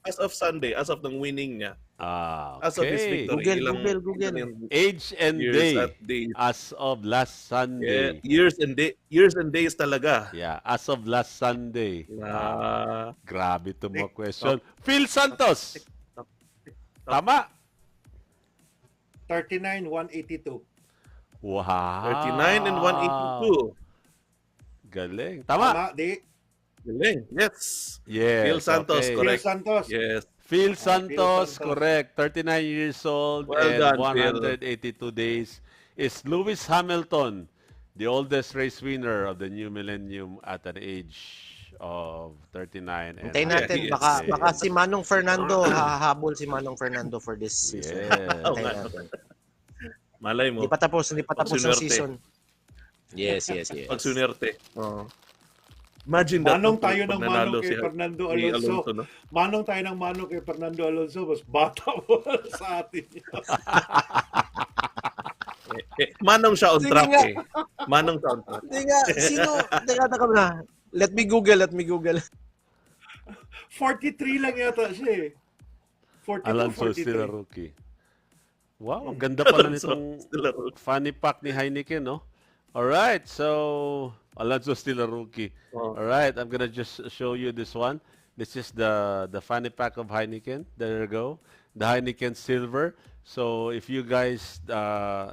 [SPEAKER 4] As of Sunday, as of ng winning niya.
[SPEAKER 3] Ah,
[SPEAKER 4] As of his
[SPEAKER 3] okay.
[SPEAKER 4] victory.
[SPEAKER 6] Google.
[SPEAKER 4] ilang
[SPEAKER 3] Age and
[SPEAKER 4] years
[SPEAKER 3] day
[SPEAKER 4] at days.
[SPEAKER 3] as of last Sunday.
[SPEAKER 4] Years and days talaga.
[SPEAKER 3] Yeah, as of last Sunday. Grabe to mga question.
[SPEAKER 4] TikTok.
[SPEAKER 3] Phil Santos. Tama.
[SPEAKER 5] 39,182.
[SPEAKER 3] Wow.
[SPEAKER 4] 39 and 182.
[SPEAKER 3] Galing. Tama.
[SPEAKER 5] Tama, di.
[SPEAKER 4] Galing. Yes.
[SPEAKER 3] Yes.
[SPEAKER 4] Phil Santos,
[SPEAKER 3] okay.
[SPEAKER 5] Phil
[SPEAKER 4] correct.
[SPEAKER 5] Santos.
[SPEAKER 4] Yes.
[SPEAKER 3] Phil
[SPEAKER 5] Phil
[SPEAKER 3] Santos,
[SPEAKER 5] Santos.
[SPEAKER 3] correct. 39 years old
[SPEAKER 4] Well
[SPEAKER 3] and
[SPEAKER 4] done, Phil.
[SPEAKER 3] 182 days. Is Lewis Hamilton the oldest race winner of the new millennium at an age of 39? And
[SPEAKER 6] Hintayin natin.
[SPEAKER 4] Yes.
[SPEAKER 6] Baka si Manong Fernando, hahabol si Manong Fernando for this season.
[SPEAKER 3] Yes.
[SPEAKER 6] Hintayin natin.
[SPEAKER 4] Malay mo.
[SPEAKER 6] Hindi pa tapos ang
[SPEAKER 4] Pagsunerte.
[SPEAKER 6] season. Yes.
[SPEAKER 4] Pag sunerte. Imagine that.
[SPEAKER 5] Manong
[SPEAKER 4] no,
[SPEAKER 5] tayo
[SPEAKER 4] pag
[SPEAKER 5] ng
[SPEAKER 4] nanalo
[SPEAKER 5] manong kay
[SPEAKER 4] si-
[SPEAKER 5] Fernando
[SPEAKER 4] si
[SPEAKER 5] Alonso.
[SPEAKER 4] no?
[SPEAKER 5] Manong tayo ng manong kay Fernando Alonso. Mas bata mo sa atin.
[SPEAKER 4] Manong siya on
[SPEAKER 6] Sige
[SPEAKER 4] track
[SPEAKER 6] nga.
[SPEAKER 4] eh. Manong siya on track.
[SPEAKER 6] Hindi nga, sino? Teka na. Let me Google.
[SPEAKER 5] 43 lang yata siya eh. 42,
[SPEAKER 3] Alonso
[SPEAKER 5] 43.
[SPEAKER 3] still a rookie. Wow, ang ganda pala
[SPEAKER 4] Alonso
[SPEAKER 3] nitong
[SPEAKER 4] still a rookie.
[SPEAKER 3] funny pack ni Heineken, no? Alright, so Alonso still a rookie.
[SPEAKER 4] Oh.
[SPEAKER 3] Alright, I'm gonna just show you this one. This is the funny pack of Heineken. There you go. The Heineken Silver. So if you guys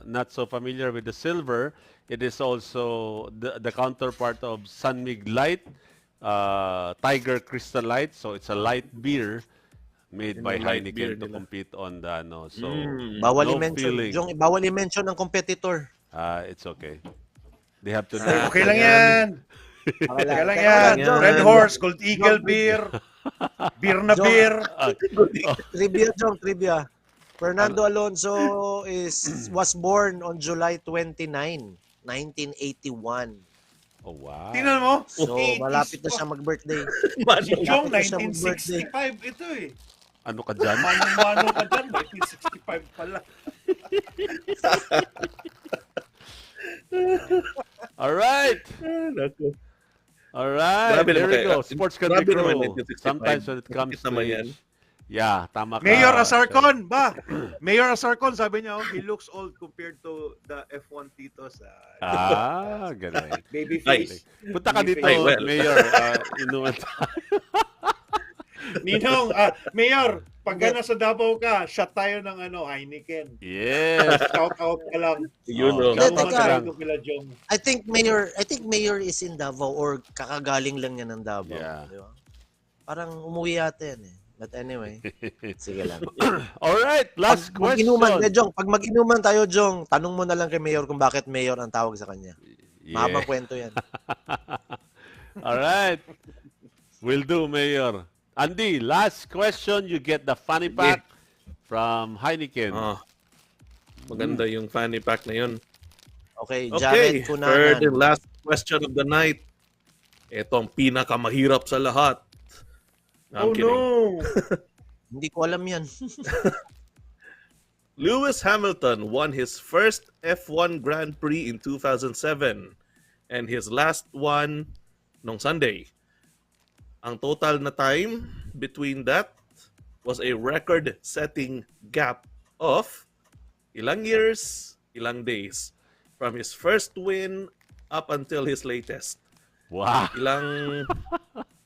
[SPEAKER 3] not so familiar with the silver, it is also the counterpart of Sunmig Light, Tiger Crystal Light. So it's a light beer made by
[SPEAKER 4] Yung light beer
[SPEAKER 3] Heineken to
[SPEAKER 4] nila.
[SPEAKER 3] compete on the ano. So
[SPEAKER 6] Bawal
[SPEAKER 3] no
[SPEAKER 6] i-mention.
[SPEAKER 3] feeling.
[SPEAKER 6] Jong, bawal i-mention ng competitor.
[SPEAKER 3] It's okay. They have to
[SPEAKER 9] Okay lang yan. Okay lang yan.
[SPEAKER 4] yan.
[SPEAKER 9] Red Horse, Gold Eagle beer. Beer na
[SPEAKER 6] Jong.
[SPEAKER 9] beer.
[SPEAKER 6] Trivia. Fernando Alonso was born on July 29, 1981.
[SPEAKER 3] Oh wow.
[SPEAKER 9] Tingnan mo.
[SPEAKER 6] So,
[SPEAKER 5] 80s
[SPEAKER 6] malapit na
[SPEAKER 5] pa.
[SPEAKER 6] siya mag-birthday.
[SPEAKER 5] Si
[SPEAKER 4] Manong.
[SPEAKER 5] Jong,
[SPEAKER 6] Malapit na siya mag-birthday.
[SPEAKER 5] 1965 ito eh.
[SPEAKER 3] Ano ka dyan?
[SPEAKER 5] Manong ka dyan, 1965 pala.
[SPEAKER 3] Alright.
[SPEAKER 4] Naku.
[SPEAKER 3] Alright.
[SPEAKER 4] Grabe
[SPEAKER 3] There
[SPEAKER 4] naman
[SPEAKER 3] we
[SPEAKER 4] kayo.
[SPEAKER 3] go. Sports can be
[SPEAKER 4] Grabe naman,
[SPEAKER 3] cruel.
[SPEAKER 4] 1965.
[SPEAKER 3] Sometimes when it comes
[SPEAKER 4] Bakit
[SPEAKER 3] to
[SPEAKER 4] naman yan?
[SPEAKER 3] age. Yeah, tama ka.
[SPEAKER 9] Mayor Asarcon ba? Mayor Asarcon, sabi niya, oh, he looks old compared to the F1 titos.
[SPEAKER 3] Galing.
[SPEAKER 5] Baby
[SPEAKER 4] Ay.
[SPEAKER 5] face.
[SPEAKER 3] Punta ka dito,
[SPEAKER 4] Ay, well.
[SPEAKER 3] Mayor. Inuman tayo.
[SPEAKER 5] Ninong, Mayor, pagka nasa Davao ka, shot tayo ng Heineken.
[SPEAKER 3] Yes.
[SPEAKER 5] Shout out ka lang.
[SPEAKER 4] Yun,
[SPEAKER 3] Oh,
[SPEAKER 4] oh.
[SPEAKER 3] shout
[SPEAKER 6] Teka.
[SPEAKER 3] out ka lang.
[SPEAKER 5] Dito kila Jong.
[SPEAKER 6] I think Mayor is in Davao or kakagaling lang niya ng Davao.
[SPEAKER 3] Yeah.
[SPEAKER 6] Di ba? Parang umuwi yata yan eh. But anyway, sige lang.
[SPEAKER 3] Alright, last
[SPEAKER 6] Pag
[SPEAKER 3] question.
[SPEAKER 6] mag-inuman tayo, Jong, tanong mo na lang kay Mayor kung bakit Mayor ang tawag sa kanya.
[SPEAKER 3] Yeah.
[SPEAKER 6] Mahabang kwento yan.
[SPEAKER 3] Alright. Will do, Mayor. Andy, last question. You get the funny pack from Heineken.
[SPEAKER 4] Maganda yung fanny pack na yun.
[SPEAKER 6] Okay,
[SPEAKER 4] Okay,
[SPEAKER 6] Jared
[SPEAKER 4] third
[SPEAKER 6] Cunanan.
[SPEAKER 4] and last question of the night. Ito ang pinakamahirap sa lahat. I'm kidding.
[SPEAKER 6] Hindi ko alam yan.
[SPEAKER 4] Lewis Hamilton won his first F1 Grand Prix in 2007 and his last one nung Sunday. Ang total na time between that was a record-setting gap of ilang years, ilang days from his first win up until his latest.
[SPEAKER 3] Wow.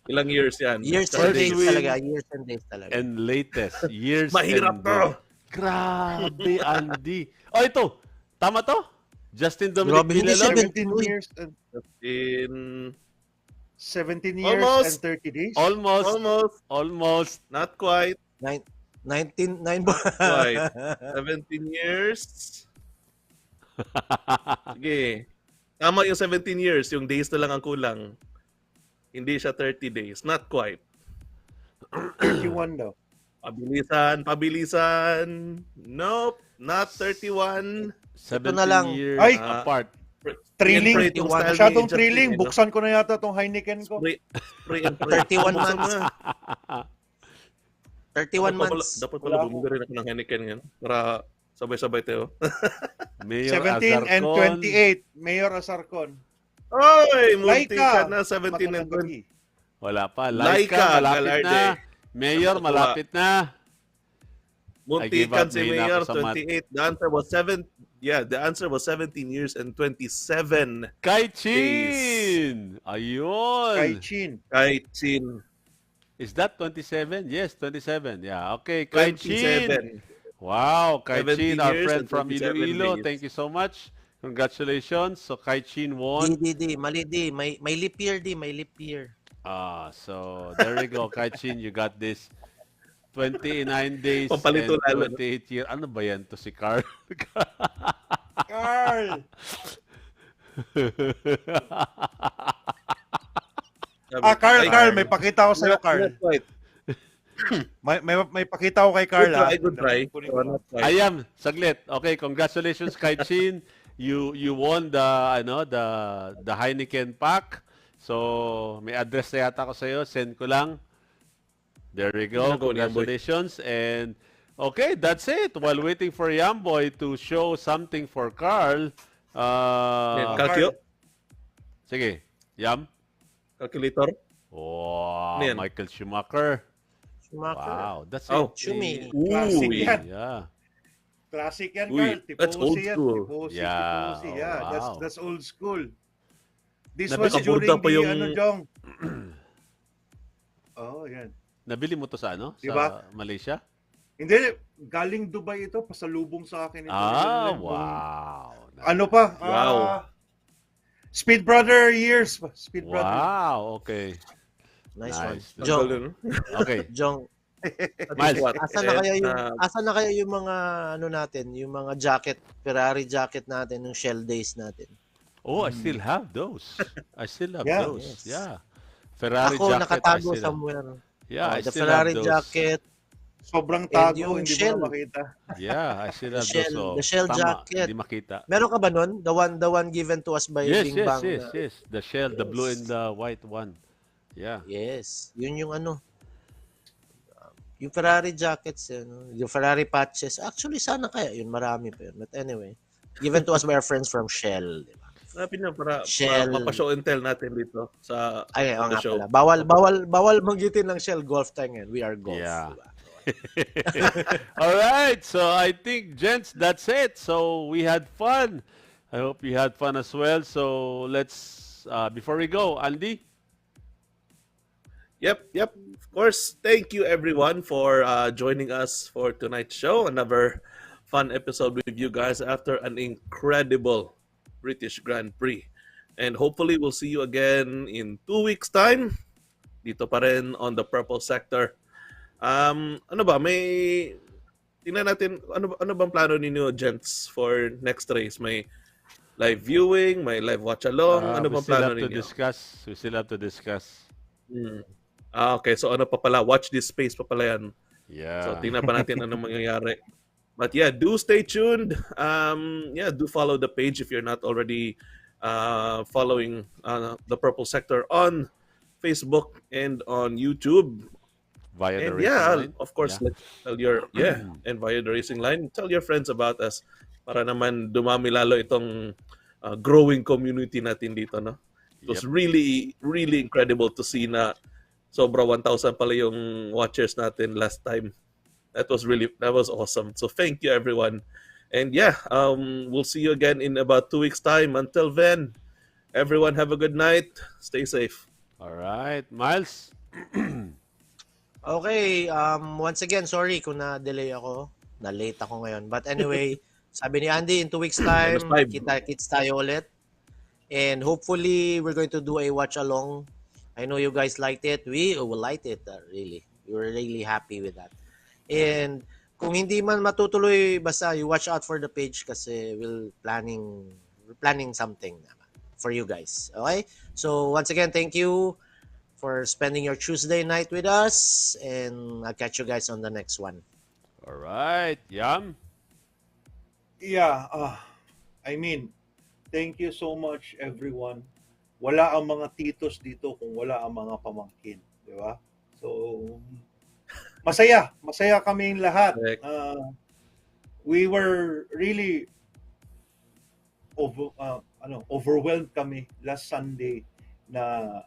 [SPEAKER 4] Ilang years yan?
[SPEAKER 6] Years
[SPEAKER 3] First
[SPEAKER 6] and days
[SPEAKER 3] win.
[SPEAKER 6] talaga. Years and days talaga.
[SPEAKER 3] And latest. Years
[SPEAKER 4] Mahirap
[SPEAKER 3] and
[SPEAKER 4] to.
[SPEAKER 3] days. Grabe, Andy. Oh, ito. Tama to? Justin Dominic
[SPEAKER 6] Grabe, hindi
[SPEAKER 3] Villalon?
[SPEAKER 5] 17 years and
[SPEAKER 4] In
[SPEAKER 5] 17 years
[SPEAKER 4] Almost.
[SPEAKER 5] and 30 days.
[SPEAKER 3] Almost.
[SPEAKER 4] not quite.
[SPEAKER 6] 19
[SPEAKER 4] Quite. 17 years. Sige. Tama yung 17 years. Yung days na lang ang kulang. Hindi siya 30 days. Not quite.
[SPEAKER 5] 31 daw.
[SPEAKER 4] Pabilisan. Nope. Not 31.
[SPEAKER 3] 17
[SPEAKER 6] na lang.
[SPEAKER 3] years
[SPEAKER 5] Ay!
[SPEAKER 3] apart.
[SPEAKER 5] Thrilling.
[SPEAKER 4] Spray itong style
[SPEAKER 5] Masyadong
[SPEAKER 4] ni
[SPEAKER 5] thrilling.
[SPEAKER 4] Justin,
[SPEAKER 5] Buksan ko na yata tong Heineken ko.
[SPEAKER 4] Spray and pray.
[SPEAKER 6] 31
[SPEAKER 4] Buksan mo
[SPEAKER 6] months.
[SPEAKER 4] na.
[SPEAKER 6] 31 months.
[SPEAKER 4] Dapat pala bumili rin ako ng Heineken yan. Para sabay-sabay tayo.
[SPEAKER 3] Mayor
[SPEAKER 5] 17 and
[SPEAKER 3] Azarcon.
[SPEAKER 5] 28. Mayor Azarcon.
[SPEAKER 4] Oy! Multi
[SPEAKER 5] Laika.
[SPEAKER 4] ka na 17 and 20.
[SPEAKER 3] Wala pa.
[SPEAKER 4] Laika,
[SPEAKER 3] Laika, malapit
[SPEAKER 4] Galarde.
[SPEAKER 3] na. Mayor,
[SPEAKER 4] Natutuwa.
[SPEAKER 3] malapit na. I give
[SPEAKER 4] Muntikan
[SPEAKER 3] up,
[SPEAKER 4] si
[SPEAKER 3] mahina
[SPEAKER 4] Mayor,
[SPEAKER 3] ako sa math.
[SPEAKER 4] 28. The answer was 7. Yeah, the answer was 17 years and 27.
[SPEAKER 3] Kay Chin! Ayun!
[SPEAKER 5] Kai Chin.
[SPEAKER 4] Kay Chin,
[SPEAKER 3] Is that 27? Yes, 27. Yeah, okay. Kay Chin!
[SPEAKER 4] 27.
[SPEAKER 3] Wow, Kai
[SPEAKER 4] 17
[SPEAKER 3] Chin, our
[SPEAKER 4] years
[SPEAKER 3] friend
[SPEAKER 4] and
[SPEAKER 3] from
[SPEAKER 4] 27
[SPEAKER 3] Iloilo.
[SPEAKER 4] days.
[SPEAKER 3] Thank you so much. Congratulations. So, Kai Chin won.
[SPEAKER 6] Mali di. May leap year di. May leap year.
[SPEAKER 3] So, there you go. Kai Chin, you got this. 29 days
[SPEAKER 4] Pampalito
[SPEAKER 3] and
[SPEAKER 4] lalo, no?
[SPEAKER 3] 28 years. Ano ba yan to si Carl?
[SPEAKER 5] Carl! Carl, may pakita ko sa'yo, Carl.
[SPEAKER 4] Not quite.
[SPEAKER 5] May pakita ko kay Carl.
[SPEAKER 4] Good try. Oh, not quite.
[SPEAKER 3] Ayam, saglit. Okay, congratulations Kai Chin. You won the Heineken pack. So, may address na yata ko sa'yo. Send ko lang. There you go.
[SPEAKER 4] Ano go, Yamboy?
[SPEAKER 3] Congratulations. And okay, that's it. While waiting for Yamboy to show something for Carl.
[SPEAKER 4] Calcio?
[SPEAKER 3] Sige, Yam.
[SPEAKER 4] Calculator?
[SPEAKER 3] Wow,
[SPEAKER 4] Ano yan?
[SPEAKER 3] Michael Schumacher.
[SPEAKER 6] Schumacher.
[SPEAKER 3] Wow, that's
[SPEAKER 4] Oh.
[SPEAKER 3] it.
[SPEAKER 6] Schumi.
[SPEAKER 5] Classic
[SPEAKER 4] Uy.
[SPEAKER 5] yan.
[SPEAKER 3] Yeah.
[SPEAKER 5] Classic yan,
[SPEAKER 4] Uy,
[SPEAKER 5] Carl.
[SPEAKER 4] that's old
[SPEAKER 5] Tiposi yan.
[SPEAKER 4] school.
[SPEAKER 5] Tiposi,
[SPEAKER 3] Yeah,
[SPEAKER 5] tiposi. Yeah,
[SPEAKER 3] wow.
[SPEAKER 5] that's old school. This was
[SPEAKER 4] Napakaburda
[SPEAKER 5] during
[SPEAKER 4] pa yung-
[SPEAKER 5] the, Jong? Oh, yan.
[SPEAKER 3] Nabili mo to sa ano?
[SPEAKER 5] Diba?
[SPEAKER 3] Sa Malaysia?
[SPEAKER 5] Hindi, galing Dubai ito, pasalubong sa akin ito.
[SPEAKER 3] Wow.
[SPEAKER 5] Ano pa?
[SPEAKER 4] Wow.
[SPEAKER 5] Speed Brother years. Speed Brother.
[SPEAKER 3] Wow, okay.
[SPEAKER 6] Nice one.
[SPEAKER 3] Nice.
[SPEAKER 6] Jong,
[SPEAKER 3] Okay.
[SPEAKER 6] Jong,
[SPEAKER 3] Miles,
[SPEAKER 6] asa na kaya yung mga ano natin, yung mga jacket, Ferrari jacket natin, yung Shell Days natin.
[SPEAKER 3] Oh, I still have those.
[SPEAKER 5] Yeah.
[SPEAKER 3] Those.
[SPEAKER 6] Yes.
[SPEAKER 3] Yeah. Ferrari
[SPEAKER 6] Ako
[SPEAKER 3] jacket.
[SPEAKER 6] nakatago
[SPEAKER 3] I still have.
[SPEAKER 6] somewhere.
[SPEAKER 3] Yeah, I
[SPEAKER 6] The
[SPEAKER 3] still
[SPEAKER 6] Ferrari
[SPEAKER 3] have those.
[SPEAKER 6] jacket,
[SPEAKER 5] Sobrang
[SPEAKER 6] And
[SPEAKER 5] tago,
[SPEAKER 6] yung
[SPEAKER 5] hindi
[SPEAKER 6] Shell.
[SPEAKER 5] mo na makita.
[SPEAKER 3] Yeah, I still have
[SPEAKER 6] Shell-
[SPEAKER 3] those. So,
[SPEAKER 6] the Shell
[SPEAKER 3] tama,
[SPEAKER 6] jacket.
[SPEAKER 3] Hindi makita.
[SPEAKER 6] meron ka ba nun? The one given to us by
[SPEAKER 3] Yes,
[SPEAKER 6] Bing Bang.
[SPEAKER 3] yes. The shell, the blue
[SPEAKER 6] Yes.
[SPEAKER 3] and the white one. Yeah.
[SPEAKER 6] Yes. Yun yung ano. Yung Ferrari jackets, yung Ferrari patches. Actually, sana kaya yun. Marami pa yun. But anyway, given to us by our friends from Shell. Di ba?
[SPEAKER 4] Sabi na, para
[SPEAKER 6] Shell.
[SPEAKER 4] mapashow and tell natin dito sa
[SPEAKER 6] Ay, oo
[SPEAKER 4] the
[SPEAKER 6] nga
[SPEAKER 4] show.
[SPEAKER 6] pala. Bawal magitin ng Shell golf tayo ngayon. We are golf.
[SPEAKER 3] Yeah.
[SPEAKER 6] Diba?
[SPEAKER 3] All right. So I think, gents, that's it. So we had fun. I hope you had fun as well. So let's, before we go, Andy?
[SPEAKER 4] Yep. Of course. Thank you everyone for joining us for tonight's show. Another fun episode with you guys after an incredible British Grand Prix. And hopefully we'll see you again in 2 weeks' time. Dito pa rin on the Purple Sector. Ano ba? Tingnan natin, ano bang plano ninyo, gents, for next race? May live viewing, may live watch along, ano
[SPEAKER 3] We
[SPEAKER 4] bang
[SPEAKER 3] still
[SPEAKER 4] plano
[SPEAKER 3] have to
[SPEAKER 4] ninyo?
[SPEAKER 3] discuss. We still have to discuss.
[SPEAKER 4] Okay, so ano pa pala? Watch this space pa pala yan. So
[SPEAKER 3] Yeah.
[SPEAKER 4] tingnan pa natin anong mangyayari. But yeah, do stay tuned. Do follow the page if you're not already following the Purple Sector on Facebook and on YouTube.
[SPEAKER 3] Via the
[SPEAKER 4] And
[SPEAKER 3] racing line.
[SPEAKER 4] of course,
[SPEAKER 3] Yeah.
[SPEAKER 4] let's tell and via the racing line, tell your friends about us para naman dumami lalo itong growing community natin dito, no? It was
[SPEAKER 3] Yep.
[SPEAKER 4] really, really incredible to see na sobra 1,000 pala yung watchers natin last time. That was awesome. So thank you everyone. And we'll see you again in about 2 weeks time. Until then, everyone have a good night. Stay safe.
[SPEAKER 3] All right, Miles.
[SPEAKER 6] Okay, once again, sorry kung na-delay ako. Na-late ako ngayon. But anyway, sabi ni Andy, in 2 weeks time,
[SPEAKER 4] -5.
[SPEAKER 6] kita-kits tayo ulit. And hopefully, we're going to do a watch-along. I know you guys liked it. We will like it, really. We were really happy with that. And kung hindi man matutuloy, basta you watch out for the page kasi we're planning something for you guys. Okay? So, once again, thank you for spending your Tuesday night with us, and I'll catch you guys on the next one.
[SPEAKER 3] All right, Yam.
[SPEAKER 5] Yeah, thank you so much everyone. Wala ang mga titos dito kung wala ang mga pamangkin, di ba? So, masaya kaming lahat.
[SPEAKER 4] Correct.
[SPEAKER 5] We were really overwhelmed kami last Sunday na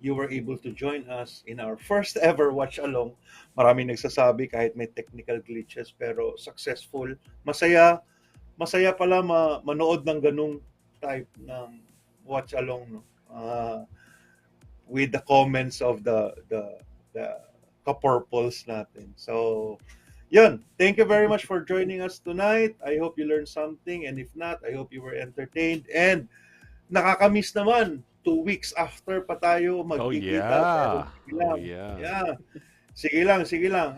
[SPEAKER 5] you were able to join us in our first ever watch along. Maraming nagsasabi kahit may technical glitches pero successful. Masaya pala manood ng ganung type ng watch along, no? With the comments of the ka-purples natin. So, yun. Thank you very much for joining us tonight. I hope you learned something, and if not, I hope you were entertained. And nakakamiss naman, 2 weeks after pa tayo magkikita.
[SPEAKER 3] yeah.
[SPEAKER 5] Sige lang.
[SPEAKER 3] Oh, yeah.
[SPEAKER 5] Yeah. Sige lang.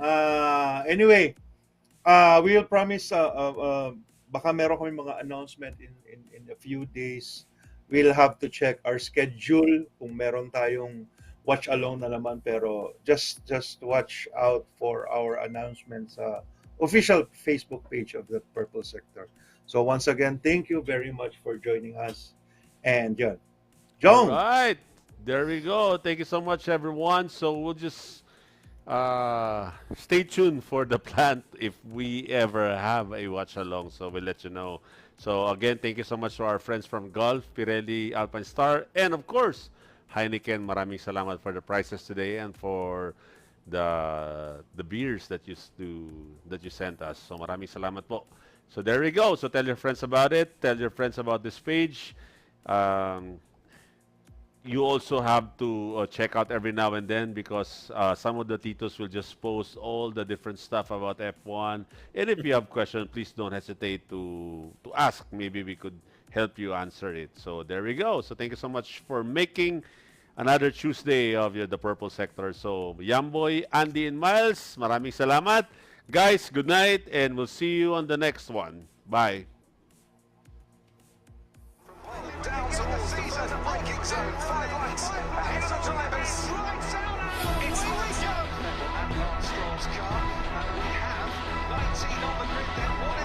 [SPEAKER 5] Anyway, we'll promise baka meron kami mga announcement in a few days. We'll have to check our schedule kung meron tayong watch along na naman, pero just watch out for our announcements official Facebook page of the Purple Sector. So once again, thank you very much for joining us. And yun.
[SPEAKER 3] All
[SPEAKER 5] Jong,
[SPEAKER 3] right, there we go. Thank you so much, everyone. So we'll just stay tuned for the plant if we ever have a watch along. So we'll let you know. So again, thank you so much to our friends from Gulf, Pirelli, Alpine Star, and of course, Heineken. Maraming salamat for the prices today and for the beers that you sent us. So maraming salamat po. So there we go. So tell your friends about it. Tell your friends about this page. You also have to check out every now and then because some of the titos will just post all the different stuff about F1. And if you have questions, please don't hesitate to ask. Maybe we could help you answer it. So there we go. So thank you so much for making another Tuesday of the Purple Sector. So Yamboy, Andy, and Miles, maraming salamat. Guys, good night, and we'll see you on the next one. Bye.
[SPEAKER 1] Down towards the braking zone, 5 lights ahead of drivers. It's Rico. Stroll's car, and we have 19 on the grid, then one